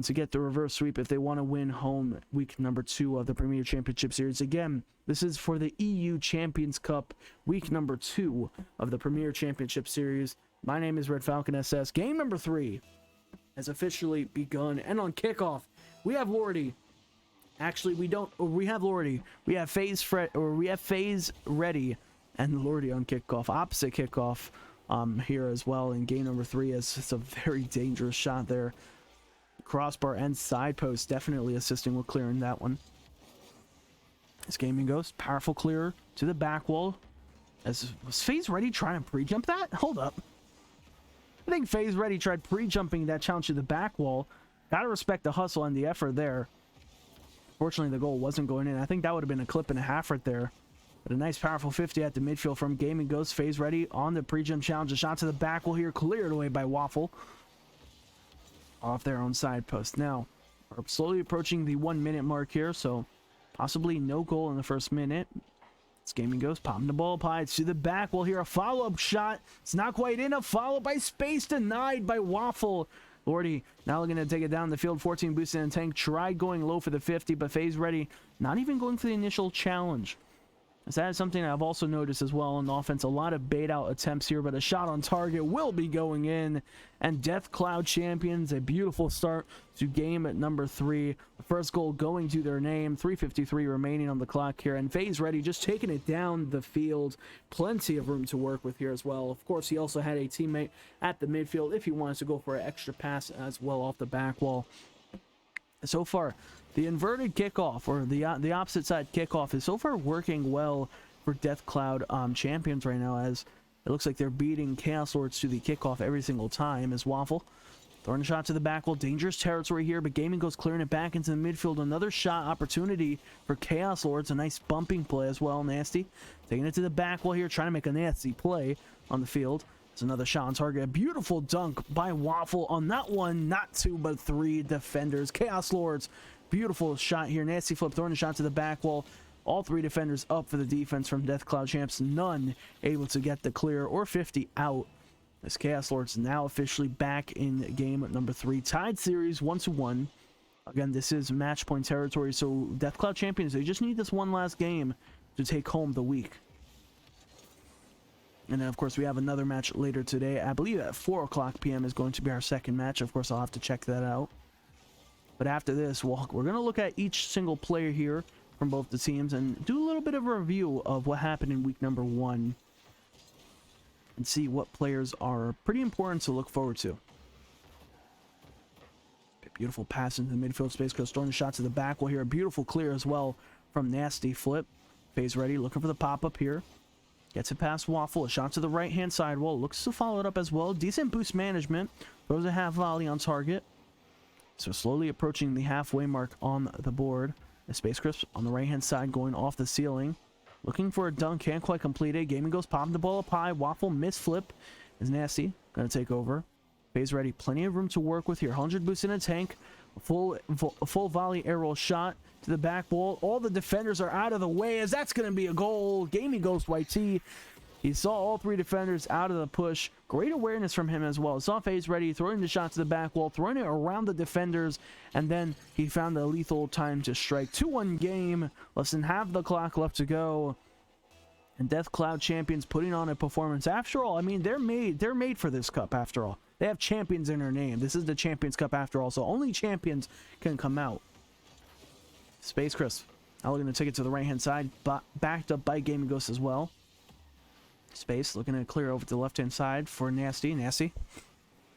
to get the reverse sweep if they want to win home week number 2 of the Premier Championship Series. Again, this is for the EU Champions Cup, week number 2 of the Premier Championship Series. My name is Red Falcon SS. Game number 3 has officially begun, and on kickoff, we have Lordy. Actually, we have Lordy. We have FaZe Ready and Lordy on kickoff. Opposite kickoff here as well in game number 3, as it's a very dangerous shot there. Crossbar and side post definitely assisting with clearing that one. This Gaming Ghost, powerful clear to the back wall. Was FaZe Ready trying to pre-jump that? Hold up. I think FaZe Ready tried pre-jumping that challenge to the back wall. Gotta respect the hustle and the effort there. Fortunately, the goal wasn't going in. I think that would have been a clip and a half right there. But a nice powerful 50 at the midfield from Gaming Ghost. FaZe Ready on the pre-jump challenge. A shot to the back wall here, cleared away by Waffle. Off their own side post. Now, we're slowly approaching the 1 minute mark here, so possibly no goal in the first minute. This Gaming Ghost popping the ball pie to the back. We'll hear a follow-up shot. It's not quite in. A follow by space, denied by Waffle. Lordy now looking to take it down the field. 14 boosted in tank. Tried going low for the 50, but FaZe Ready not even going for the initial challenge. As that is something I've also noticed as well on offense. A lot of bait out attempts here, but a shot on target will be going in. And Death Cloud Champions, a beautiful start to game at number 3. The first goal going to their name. 3:53 remaining on the clock here. And FaZe Ready just taking it down the field. Plenty of room to work with here as well. Of course, he also had a teammate at the midfield if he wanted to go for an extra pass as well off the back wall. So far, the inverted kickoff, or the opposite side kickoff, is so far working well for Death Cloud Champions right now, as it looks like they're beating Chaos Lords to the kickoff every single time. As Waffle throwing a shot to the back wall, dangerous territory here, but Gaming Goes clearing it back into the midfield. Another shot opportunity for Chaos Lords, a nice bumping play as well. Nasty taking it to the back wall here, trying to make a nasty play on the field. It's another shot on target. A beautiful dunk by Waffle on that one. Not 2, but 3 defenders. Chaos Lords, beautiful shot here. Nasty flip, throwing a shot to the back wall. All 3 defenders up for the defense from Death Cloud Champs. None able to get the clear or 50 out. This Chaos Lords now officially back in game number 3. Tied series 1-1. Again, this is match point territory, so Death Cloud Champions, they just need this one last game to take home the week. And then, of course, we have another match later today. I believe at 4 o'clock p.m. is going to be our second match. Of course, I'll have to check that out. But after this, we're going to look at each single player here from both the teams and do a little bit of a review of what happened in week number 1 and see what players are pretty important to look forward to. Beautiful pass into the midfield space. Goes throwing a shot to the back. We'll hear a beautiful clear as well from Nasty flip. FaZe Ready looking for the pop-up here. Gets it past Waffle. A shot to the right-hand side wall. Looks to follow it up as well. Decent boost management. Throws a half volley on target. So slowly approaching the halfway mark on the board. The Space Crisp on the right-hand side going off the ceiling. Looking for a dunk. Can't quite complete it. Gaming Goes popping the ball up high. Waffle misflip is Nasty. Gonna take over. FaZe Ready. Plenty of room to work with here. 100 boost in a tank. A full volley air roll shot to the back wall. All the defenders are out of the way, as that's going to be a goal. Gaming Ghost YT. He saw all 3 defenders out of the push. Great awareness from him as well. Saw FaZe Ready throwing the shot to the back wall, throwing it around the defenders, and then he found the lethal time to strike. 2-1 game. Less than half the clock left to go. And Death Cloud Champions putting on a performance. After all, I mean, they're made for this cup after all. They have champions in their name. This is the Champions Cup after all, so only champions can come out. Space Crisp Now looking to take it to the right-hand side, but backed up by Gaming Ghost as well. Space looking to clear over to the left-hand side for Nasty. Nasty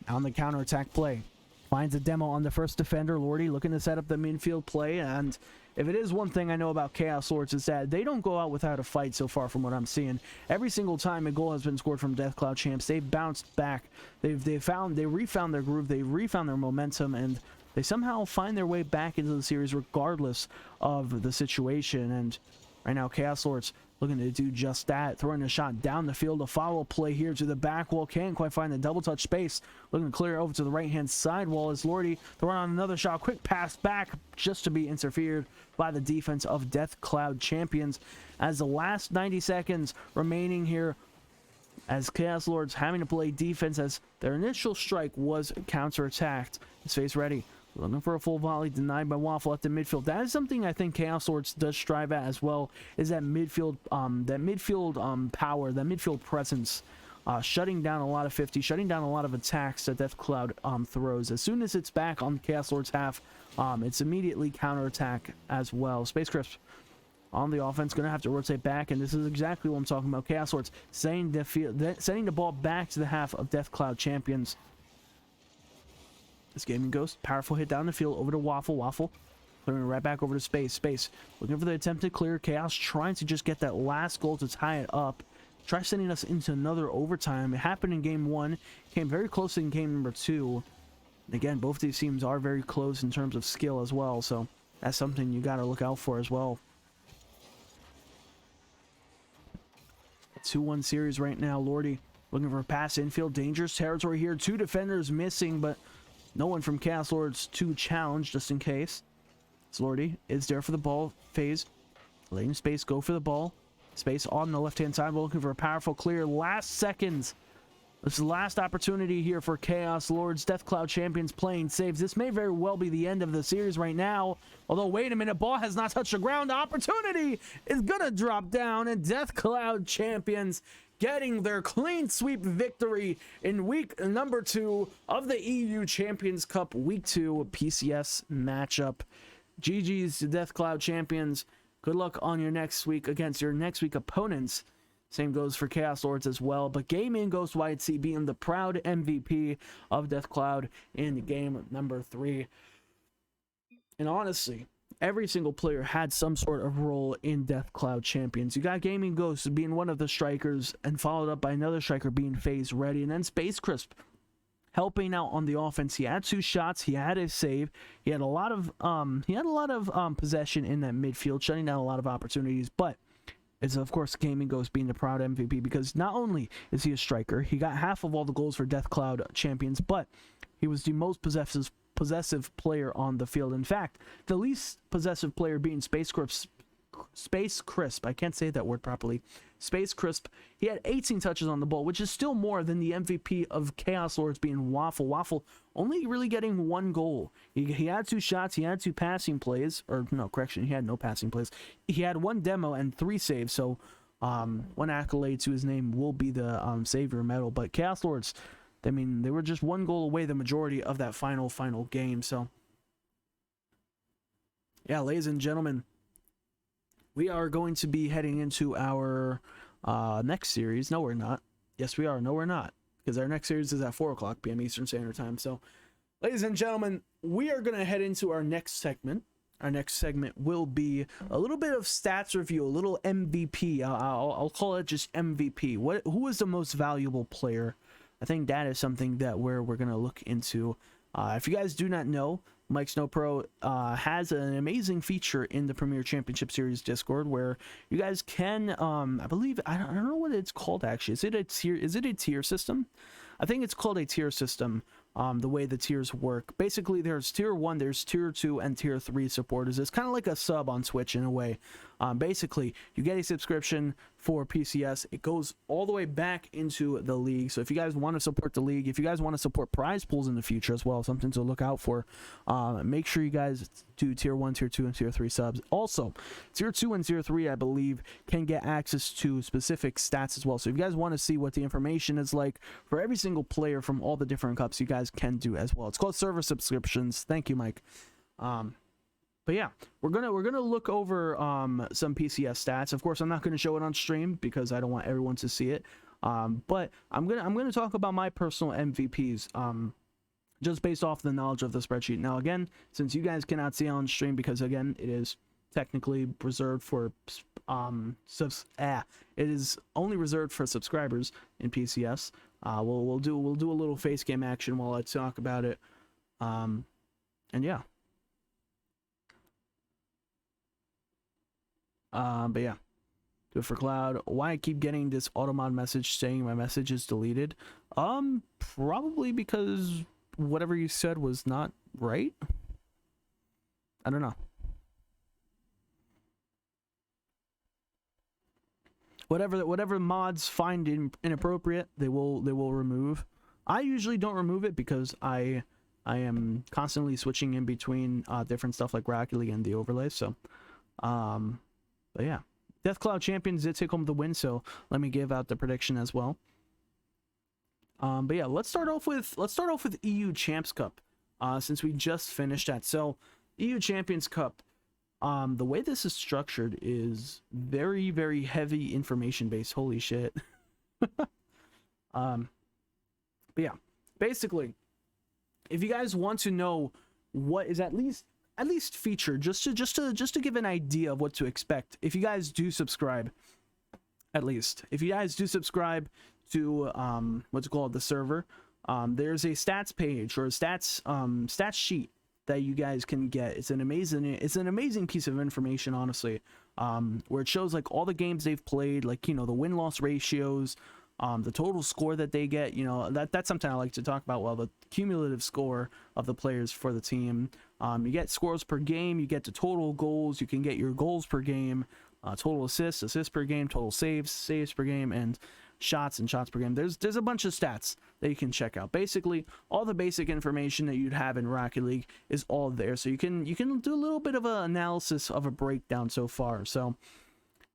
on the counter-attack play. Finds a demo on the first defender. Lordy looking to set up the midfield play. And if it is one thing I know about Chaos Lords, is that they don't go out without a fight so far from what I'm seeing. Every single time a goal has been scored from Deathcloud Champs, they've bounced back. They refound their groove. They refound their momentum, and they somehow find their way back into the series regardless of the situation. And right now, Chaos Lords looking to do just that, throwing a shot down the field. A follow play here to the back wall. Can't quite find the double touch space. Looking to clear over to the right-hand side wall as Lordy throwing on another shot. Quick pass back just to be interfered by the defense of Deathcloud Champions. As the last 90 seconds remaining here, as Chaos Lords having to play defense as their initial strike was counterattacked. Space ready. Looking for a full volley, denied by Waffle at the midfield. That is something I think Chaos Lords does strive at as well, is that midfield power, that midfield presence, shutting down a lot of 50, shutting down a lot of attacks that Deathcloud throws. As soon as it's back on Chaos Lords half, it's immediately counterattack as well. Space Crisp on the offense, going to have to rotate back, and this is exactly what I'm talking about. Chaos Lords sending the ball back to the half of Deathcloud Champions. This Gaming Ghost, powerful hit down the field over to Waffle. Waffle clearing right back over to Space. Space looking for the attempted clear. Chaos trying to just get that last goal to tie it up. Try sending us into another overtime. It happened in game 1. Came very close in game number 2. Again, both these teams are very close in terms of skill as well. So that's something you got to look out for as well. 2-1 series right now. Lordy looking for a pass infield. Dangerous territory here. 2 defenders missing, but no one from Chaos Lords to challenge, just in case. Lordy is there for the ball phase. Letting Space go for the ball. Space on the left-hand side. We're looking for a powerful clear. Last seconds. This is the last opportunity here for Chaos Lords. Deathcloud Champions playing saves. This may very well be the end of the series right now. Although, wait a minute. Ball has not touched the ground. The opportunity is going to drop down. And Deathcloud Champions getting their clean sweep victory in week number 2 of the EU Champions Cup Week 2 PCS matchup. GG's to Deathcloud Champions. Good luck on your next week against your next week opponents. Same goes for Chaos Lords as well. But Gaming Ghost YC being the proud MVP of Deathcloud in game number 3. And honestly, every single player had some sort of role in Deathcloud Champions. You got Gaming Ghost being one of the strikers, and followed up by another striker being phase ready, and then Space Crisp helping out on the offense. He had 2 shots, he had a save, he had a lot of possession in that midfield, shutting down a lot of opportunities. But it's of course Gaming Ghost being the proud MVP, because not only is he a striker, he got half of all the goals for Deathcloud Champions, but he was the most possessive player on the field. In fact, the least possessive player being Space Crisp. I can't say that word properly. Space Crisp. He had 18 touches on the ball, which is still more than the MVP of Chaos Lords being Waffle. Waffle only really getting 1 goal. He had 2 shots. He had 2 passing plays. Or no, correction. He had no passing plays. He had 1 demo and 3 saves. So one accolade to his name will be the Savior medal. But Chaos Lords, I mean, they were just 1 goal away the majority of that final game. So yeah, ladies and gentlemen, we are going to be heading into our next series. No, we're not. Yes, we are. No, we're not. Because our next series is at 4 o'clock p.m. Eastern Standard Time. So, ladies and gentlemen, we are going to head into our next segment. Our next segment will be a little bit of stats review, a little MVP. I'll call it just MVP. Who is the most valuable player? I think that is something that we're going to look into. If you guys do not know, Mike Snow Pro has an amazing feature in the Premier Championship Series Discord where you guys can, I believe, I don't know what it's called actually. Is it a tier system? I think it's called a tier system. The way the tiers work. Basically, there's tier 1, there's tier 2, and tier 3 supporters. It's kind of like a sub on Twitch in a way. Basically, you get a subscription for PCS. It goes all the way back into the league. So if you guys want to support the league, if you guys want to support prize pools in the future as well, something to look out for, make sure you guys do tier 1, tier 2, and tier 3 subs. Also, tier 2 and tier 3, I believe, can get access to specific stats as well. So if you guys want to see what the information is like for every single player from all the different cups, you guys can do as well. It's called server subscriptions. Thank you, Mike. But yeah, we're gonna look over some PCS stats. Of course, I'm not gonna show it on stream because I don't want everyone to see it. But I'm gonna talk about my personal MVPs. Just based off the knowledge of the spreadsheet. Now, again, since you guys cannot see on stream because again, it is technically reserved for it is only reserved for subscribers in PCS. We'll do a little face cam action while I talk about it. And yeah. But yeah, do it for cloud. Why I keep getting this automod message saying my message is deleted? Probably because whatever you said was not right. I don't know. Whatever mods find inappropriate, they will remove. I usually don't remove it because I am constantly switching in between different stuff like Rocket League and the overlay. So, but yeah, Death Cloud Champions did take home the win. So let me give out the prediction as well. But yeah, let's start off with EU Champs Cup, since we just finished that. So EU Champions Cup, the way this is structured is very, very heavy information based. Holy shit. But yeah, basically, if you guys want to know what is at least featured, just to give an idea of what to expect, if you guys do subscribe, if you guys do subscribe to what's it called, the server, there's a stats page or a stats sheet that you guys can get. It's an amazing piece of information, honestly, where it shows like all the games they've played, like, you know, the win-loss ratios, the total score that they get. You know, that's something I like to talk about. Well, the cumulative score of the players for the team. You get scores per game, you get the total goals, you can get your goals per game, total assists per game, total saves per game, and shots per game. There's a bunch of stats that you can check out. Basically, all the basic information that you'd have in Rocket League is all there. So you can do a little bit of an analysis of a breakdown so far. So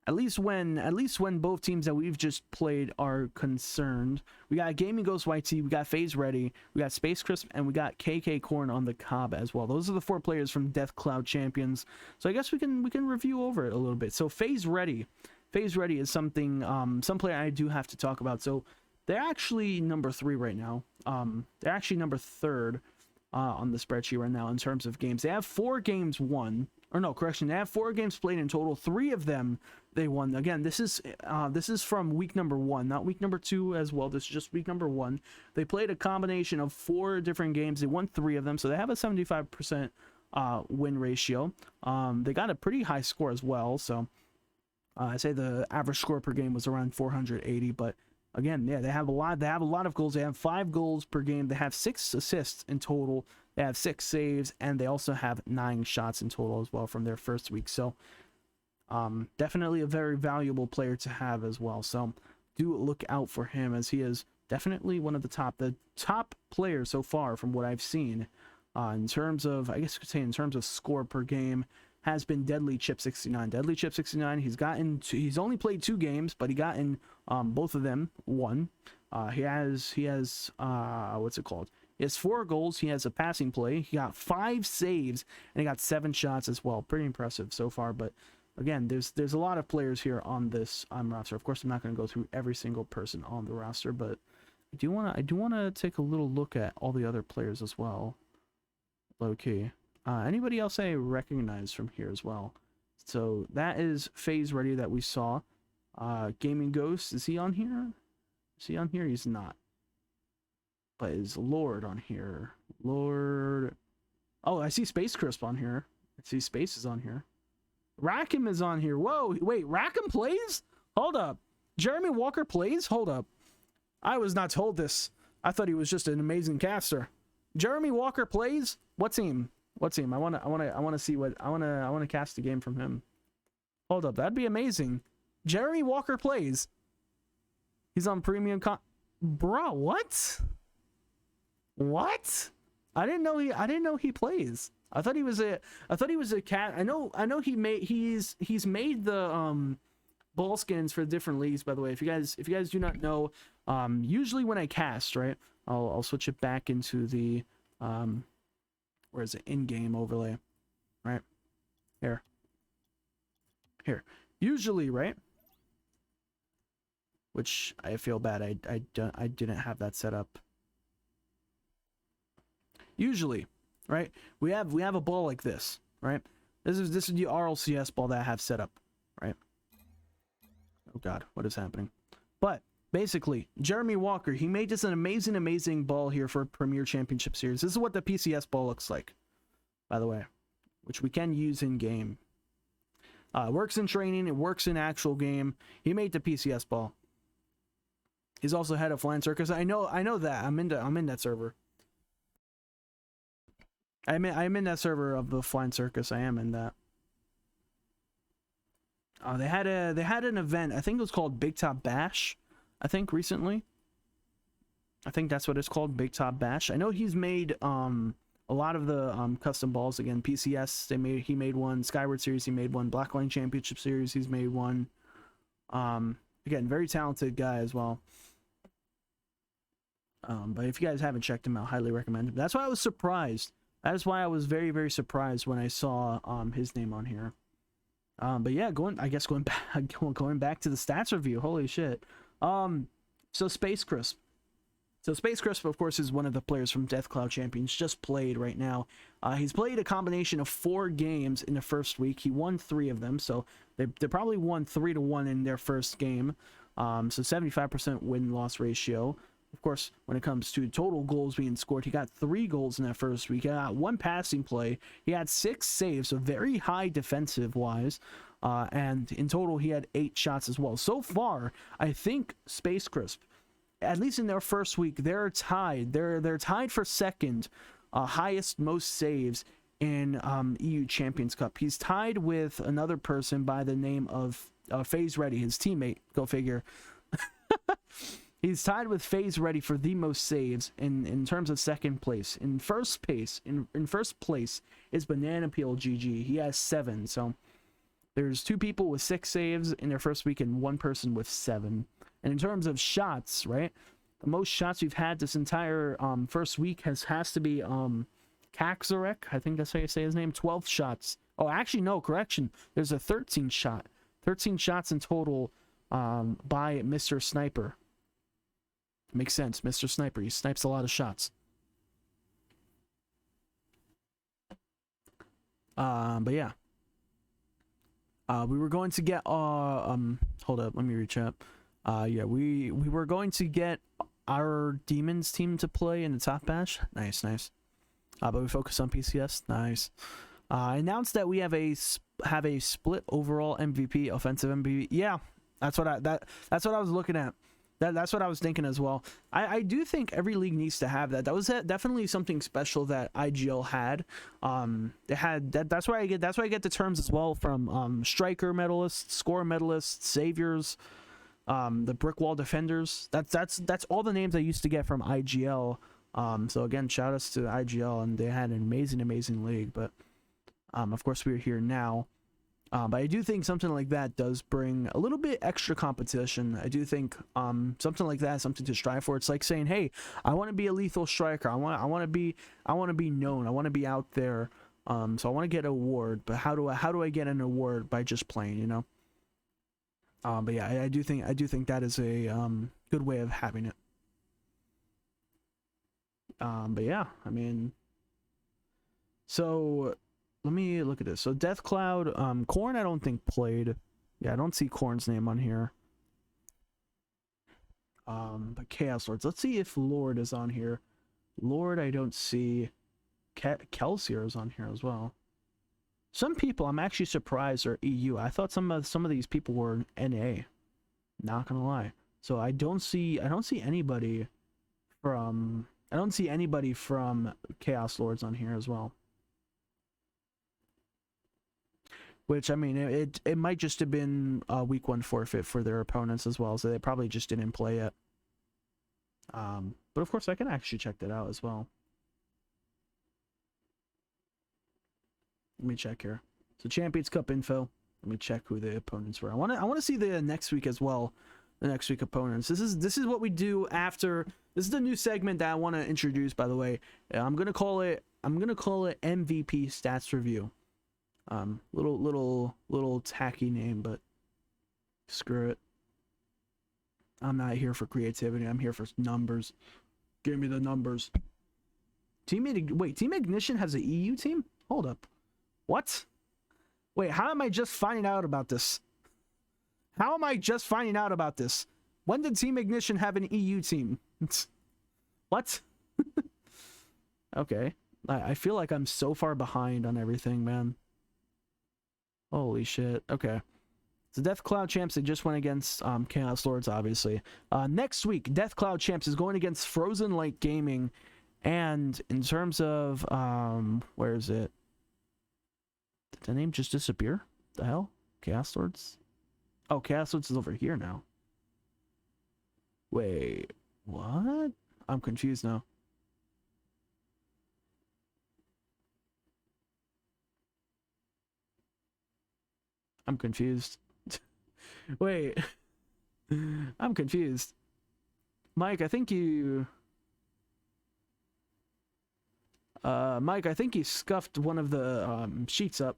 at least when both teams that we've just played are concerned, we got Gaming Ghost YT, we got FaZe Ready, we got Space Crisp, and we got KK Corn on the cob as well. Those are the 4 players from Death Cloud Champions. So I guess we can review over it a little bit. So FaZe Ready is something, some player I do have to talk about. So they're actually number 3 right now. They're actually number 3rd on the spreadsheet right now in terms of games. They have 4 games won, or no, correction, they have 4 games played in total. 3 of them they won. Again, this is from week number 1, not week number 2 as well. This is just week number 1. They played a combination of 4 different games. They won 3 of them, so they have a 75% win ratio. They got a pretty high score as well. So I say the average score per game was around 480, but again, yeah, they have a lot of goals. They have 5 goals per game. They have 6 assists in total. They have 6 saves, and they also have 9 shots in total as well from their first week. So definitely a very valuable player to have as well. So do look out for him, as he is definitely one of the top players so far from what I've seen in terms of, I guess you could say, in terms of score per game. Has been Deadly Chip 69. Deadly Chip 69. He's only played 2 games, but he got in both of them. 1. He has what's it called? He has 4 goals. He has a passing play. He got 5 saves, and he got 7 shots as well. Pretty impressive so far. But again, there's a lot of players here on this roster. Of course, I'm not going to go through every single person on the roster, but I do want to take a little look at all the other players as well. Low key. Anybody else I recognize from here as well? So that is FaZe Ready that we saw. Gaming Ghost, is he on here? Is he on here? He's not. But is Lord on here? Lord. Oh, I see Space Crisp on here. I see Space is on here. Rackham is on here. Whoa, wait, Rackham plays? Hold up. Jeremy Walker plays? Hold up. I was not told this. I thought he was just an amazing caster. Jeremy Walker plays? What team? What team? I want to see what I want to cast a game from him. Hold up, that'd be amazing. Jeremy Walker plays. He's on premium Bro, what? What? I didn't know he plays. I thought he was a cat. I know he's made the ball skins for different leagues, by the way. If you guys do not know, usually when I cast, right, I'll switch it back into the where is it, in-game overlay, right? Here. Here. Usually, right? Which I feel bad. I didn't have that set up. Usually, right? We have a ball like this, right? This is the RLCS ball that I have set up, right? Oh God, what is happening? But basically, Jeremy Walker, he made this an amazing ball here for Premier Championship Series. This is what the PCS ball looks like, by the way, which we can use in game. It works in training. It works in actual game. He made the PCS ball. He's also head of Flying Circus. I know that. I'm in that server. I'm in that server of the Flying Circus. I am in that. They had an event. I think it was called Big Top Bash. I think recently. I think that's what it's called, Big Top Bash. I know he's made a lot of the custom balls. Again, PCS. He made one. Skyward Series. He made one. Blackline Championship Series. He's made one. Again, very talented guy as well. But if you guys haven't checked him out, highly recommend him. That's why I was surprised. That is why I was very surprised when I saw his name on here. But yeah, going back to the stats review. Holy shit. So Space Crisp. So Space Crisp, of course, is one of the players from Death Cloud Champions. Just played right now. He's played a combination of 4 games in the first week. He won 3 of them, so they probably won 3-1 in their first game. So 75% win-loss ratio. Of course, when it comes to total goals being scored, he got 3 goals in that first week. He got 1 passing play. He had 6 saves, so very high defensive-wise. And in total, he had 8 shots as well. So far, I think Space Crisp, at least in their first week, they're tied. They're tied for second, highest most saves in EU Champions Cup. He's tied with another person by the name of FaZe Ready, his teammate. Go figure. He's tied with FaZe Ready for the most saves in terms of second place. In first place is Banana Peel GG. He has 7. So there's 2 people with 6 saves in their first week and 1 person with 7. And in terms of shots, right? The most shots we've had this entire first week has to be Kaczarek. I think that's how you say his name. 12 shots. Oh, actually, no, correction. There's a 13 shot. 13 shots in total by Mr. Sniper. Makes sense. Mr. Sniper. He snipes a lot of shots. But yeah. We were going to get hold up, let me reach up. Yeah, we were going to get our Demons team to play in the top bash. Nice. But we focus on PCS. Nice. I announced that we have a split overall MVP, offensive MVP. Yeah, that's what I was looking at. That's what I was thinking as well. I do think every league needs to have that. That was definitely something special that IGL had. They had that. That's why I get the terms as well from striker medalists, score medalists, saviors, the brick wall defenders. That's all the names I used to get from IGL. So again, shout outs to IGL, and they had an amazing league. But of course we're here now. But I do think something like that does bring a little bit extra competition. I do think something like that is something to strive for. It's like saying, "Hey, I want to be a lethal striker. I want to be known. I want to be out there. So I want to get an award. But how do I get an award? By just playing, you know." But yeah, I do think that is a good way of having it. But yeah, I mean, so. Let me look at this. So Death Cloud, Korn I don't think played. Yeah, I don't see Korn's name on here. But Chaos Lords. Let's see if Lord is on here. Lord, I don't see. Kelsier is on here as well. Some people I'm actually surprised are EU. I thought some of these people were NA. Not gonna lie. So I don't see anybody from Chaos Lords on here as well. Which, I mean, it might just have been a week 1 forfeit for their opponents as well, so they probably just didn't play it. But of course, I can actually check that out as well. Let me check here. So Champions Cup info. Let me check who the opponents were. I want to see the next week as well. The next week opponents. This is what we do after. This is the new segment that I want to introduce. By the way, I'm gonna call it MVP stats review. Little tacky name, but screw it. I'm not here for creativity. I'm here for numbers. Give me the numbers. Team Ignition has an EU team? Hold up. What? Wait, how am I just finding out about this? How am I just finding out about this? When did Team Ignition have an EU team? What? Okay. I feel like I'm so far behind on everything, man. Holy shit. Okay. So Death Cloud Champs, they just went against Chaos Lords, obviously. Next week, Death Cloud Champs is going against Frozen Light Gaming. And in terms of, where is it? Did the name just disappear? The hell? Chaos Lords? Oh, Chaos Lords is over here now. Wait, what? I'm confused now. I'm confused. Wait. I'm confused. Mike, I think you... Mike, I think you scuffed one of the, sheets up.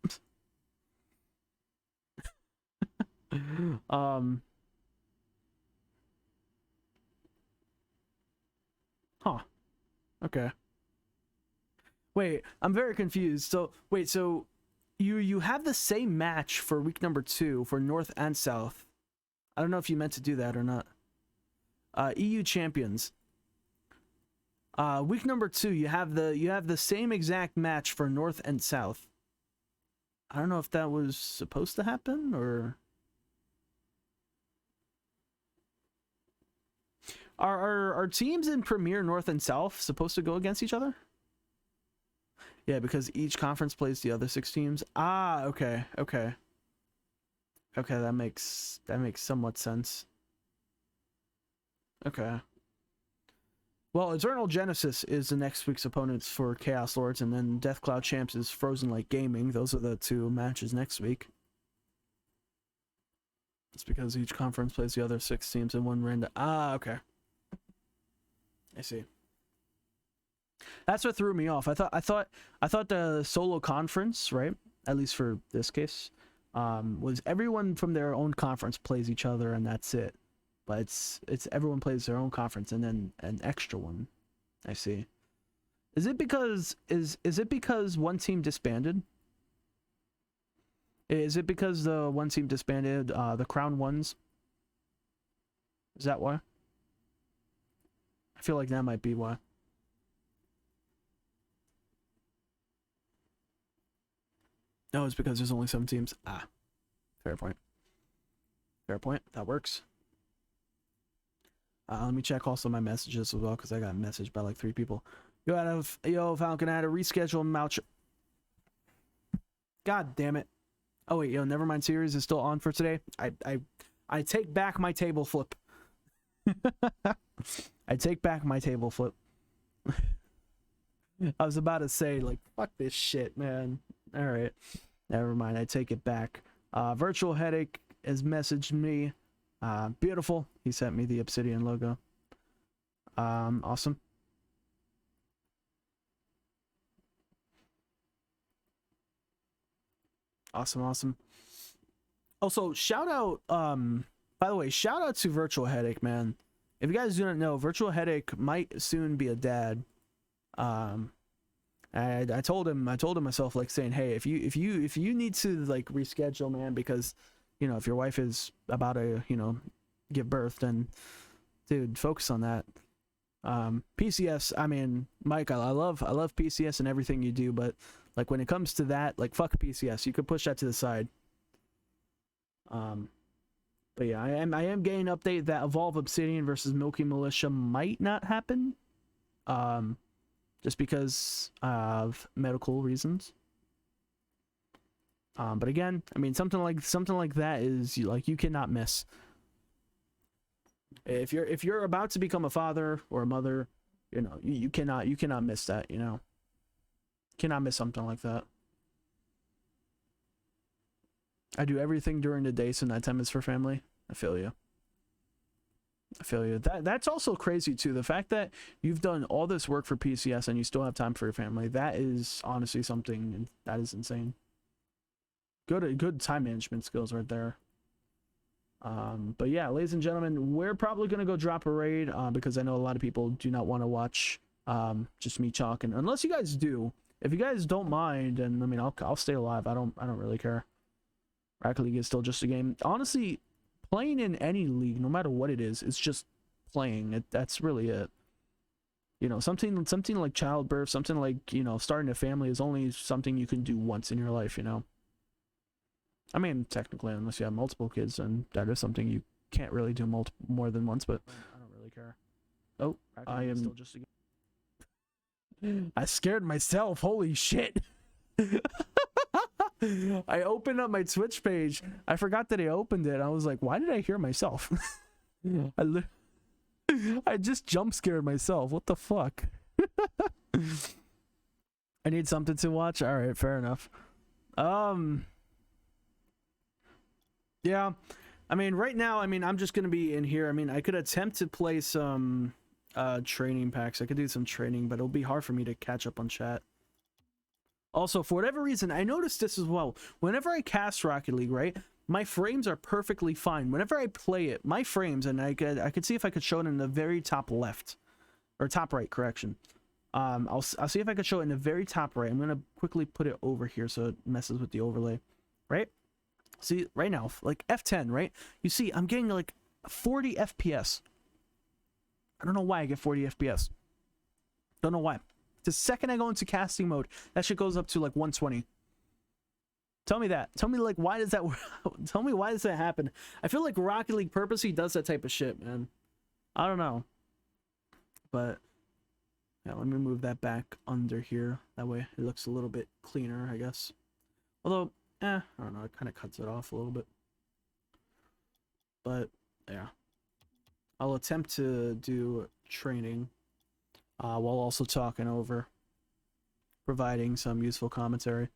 Huh. Okay. Wait, I'm very confused. So, wait, so... You have the same match for week number 2 for North and South. I don't know if you meant to do that or not. EU champions. Week number 2, you have the same exact match for North and South. I don't know if that was supposed to happen or are teams in Premier North and South supposed to go against each other? Yeah, because each conference plays the other 6 teams. Ah, okay. Okay, that makes somewhat sense. Okay. Well, Eternal Genesis is the next week's opponents for Chaos Lords, and then Death Cloud Champs is Frozen Light Gaming. Those are the 2 matches next week. It's because each conference plays the other 6 teams in one random. Ah, okay. I see. That's what threw me off. I thought the solo conference, right? At least for this case, was everyone from their own conference plays each other and that's it. But it's everyone plays their own conference and then an extra one. I see. Is it because one team disbanded? Is it because the one team disbanded, the Crown Ones? Is that why? I feel like that might be why. No, it's because there's only 7 teams. Ah, fair point. Fair point. That works. Let me check also my messages as well, because I got messaged by like 3 people. Yo, Falcon, I had to reschedule Mouch. God damn it. Oh wait, yo, Nevermind series is still on for today. I take back my table flip. I take back my table flip. I was about to say, like, fuck this shit, man. Alright. Never mind, I take it back. Virtual Headache has messaged me. Beautiful. He sent me the Obsidian logo. Awesome. Awesome. Also, shout out, by the way, shout out to Virtual Headache, man. If you guys do not know, Virtual Headache might soon be a dad. I told him myself, like, saying, hey, if you need to like reschedule, man, because you know, if your wife is about to, you know, give birth, then dude, focus on that. PCS, I mean, Mike, I love PCS and everything you do, but like when it comes to that, like, fuck PCS. You could push that to the side. But yeah, I am getting an update that Evolve Obsidian versus Milky Militia might not happen. Just because of medical reasons. But again, I mean, something like that is you cannot miss. If you're about to become a father or a mother, you know, you cannot miss that, you know. Cannot miss something like that. I do everything during the day, so night time is for family. I feel you. That's also crazy too. The fact that you've done all this work for PCS and you still have time for your family, that is honestly something that is insane. good time management skills right there. But yeah, ladies and gentlemen, we're probably gonna go drop a raid because I know a lot of people do not want to watch just me talking, unless you guys do. If you guys don't mind, and I mean, I'll stay alive. I don't really care. Rocket League is still just a game. Honestly, playing in any league, no matter what it is, it's just playing. That's really it. You know, something like childbirth, something like, you know, starting a family is only something you can do once in your life, you know. I mean, technically, unless you have multiple kids, and that is something you can't really do more than once, but I don't really care. Oh, I am still just a game. I scared myself. Holy shit. I opened up my Twitch page. I forgot that I opened it. I was like, why did I hear myself? I just jump scared myself. What the fuck? I need something to watch. All right, fair enough. Yeah, I mean, right now, I mean, I'm just gonna be in here. I mean, I could attempt to play some training packs. I could do some training, but it'll be hard for me to catch up on chat. Also, for whatever reason, I noticed this as well. Whenever I cast Rocket League, right, my frames are perfectly fine. Whenever I play it, my frames, and I could see if I could show it in the very top left, or top right, correction. I'll see if I could show it in the very top right. I'm gonna quickly put it over here so it messes with the overlay, right? See, right now, like F10, right? You see, I'm getting like 40 FPS. I don't know why I get 40 FPS. Don't know why. The second I go into casting mode, that shit goes up to like 120. Tell me that. Tell me, like, why does that tell me why does that happen? I feel like Rocket League purposely does that type of shit, man. I don't know. But yeah, let me move that back under here. That way it looks a little bit cleaner, I guess. Although, I don't know, it kind of cuts it off a little bit. But yeah. I'll attempt to do training while also talking over, providing some useful commentary.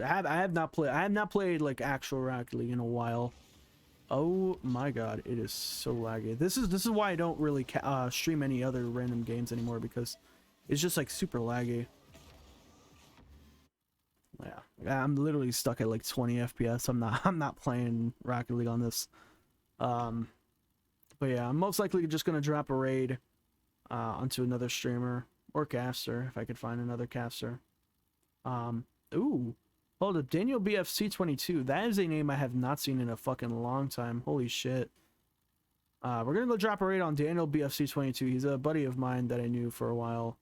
I have not played like actual Rocket League in a while. Oh my god, it is so laggy. This is why I don't really stream any other random games anymore, because it's just like super laggy. Yeah, I'm literally stuck at like 20 FPS. I'm not playing Rocket League on this. But yeah, I'm most likely just gonna drop a raid onto another streamer or caster if I could find another caster. Ooh, hold up, Daniel BFC22. That is a name I have not seen in a fucking long time. Holy shit. We're gonna go drop a raid on Daniel BFC22. He's a buddy of mine that I knew for a while.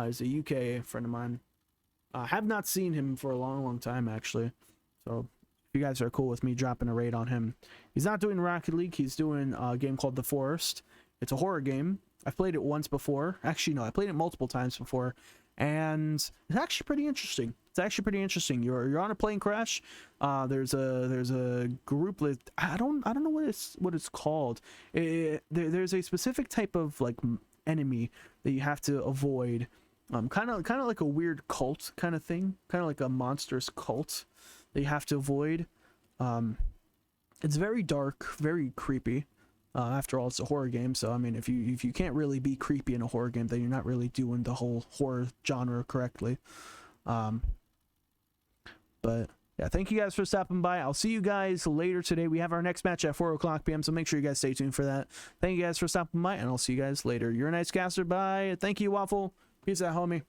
He's a UK friend of mine. Have not seen him for a long time actually. So if you guys are cool with me dropping a raid on him. He's not doing Rocket League. He's doing a game called The Forest. It's a horror game. I've played it once before. Actually, no, I played it multiple times before, and it's actually pretty interesting. It's actually pretty interesting. You're on a plane crash. There's a group with I don't know what it's called. There's a specific type of like enemy that you have to avoid. Kind of like a weird cult kind of thing. Kind of like a monstrous cult that you have to avoid. It's very dark, very creepy. After all, it's a horror game, so I mean, if you can't really be creepy in a horror game, then you're not really doing the whole horror genre correctly. But yeah, thank you guys for stopping by. I'll see you guys later today. We have our next match at 4 o'clock p.m., so make sure you guys stay tuned for that. Thank you guys for stopping by, and I'll see you guys later. You're a nice caster. Bye. Thank you, Waffle. Peace out, homie.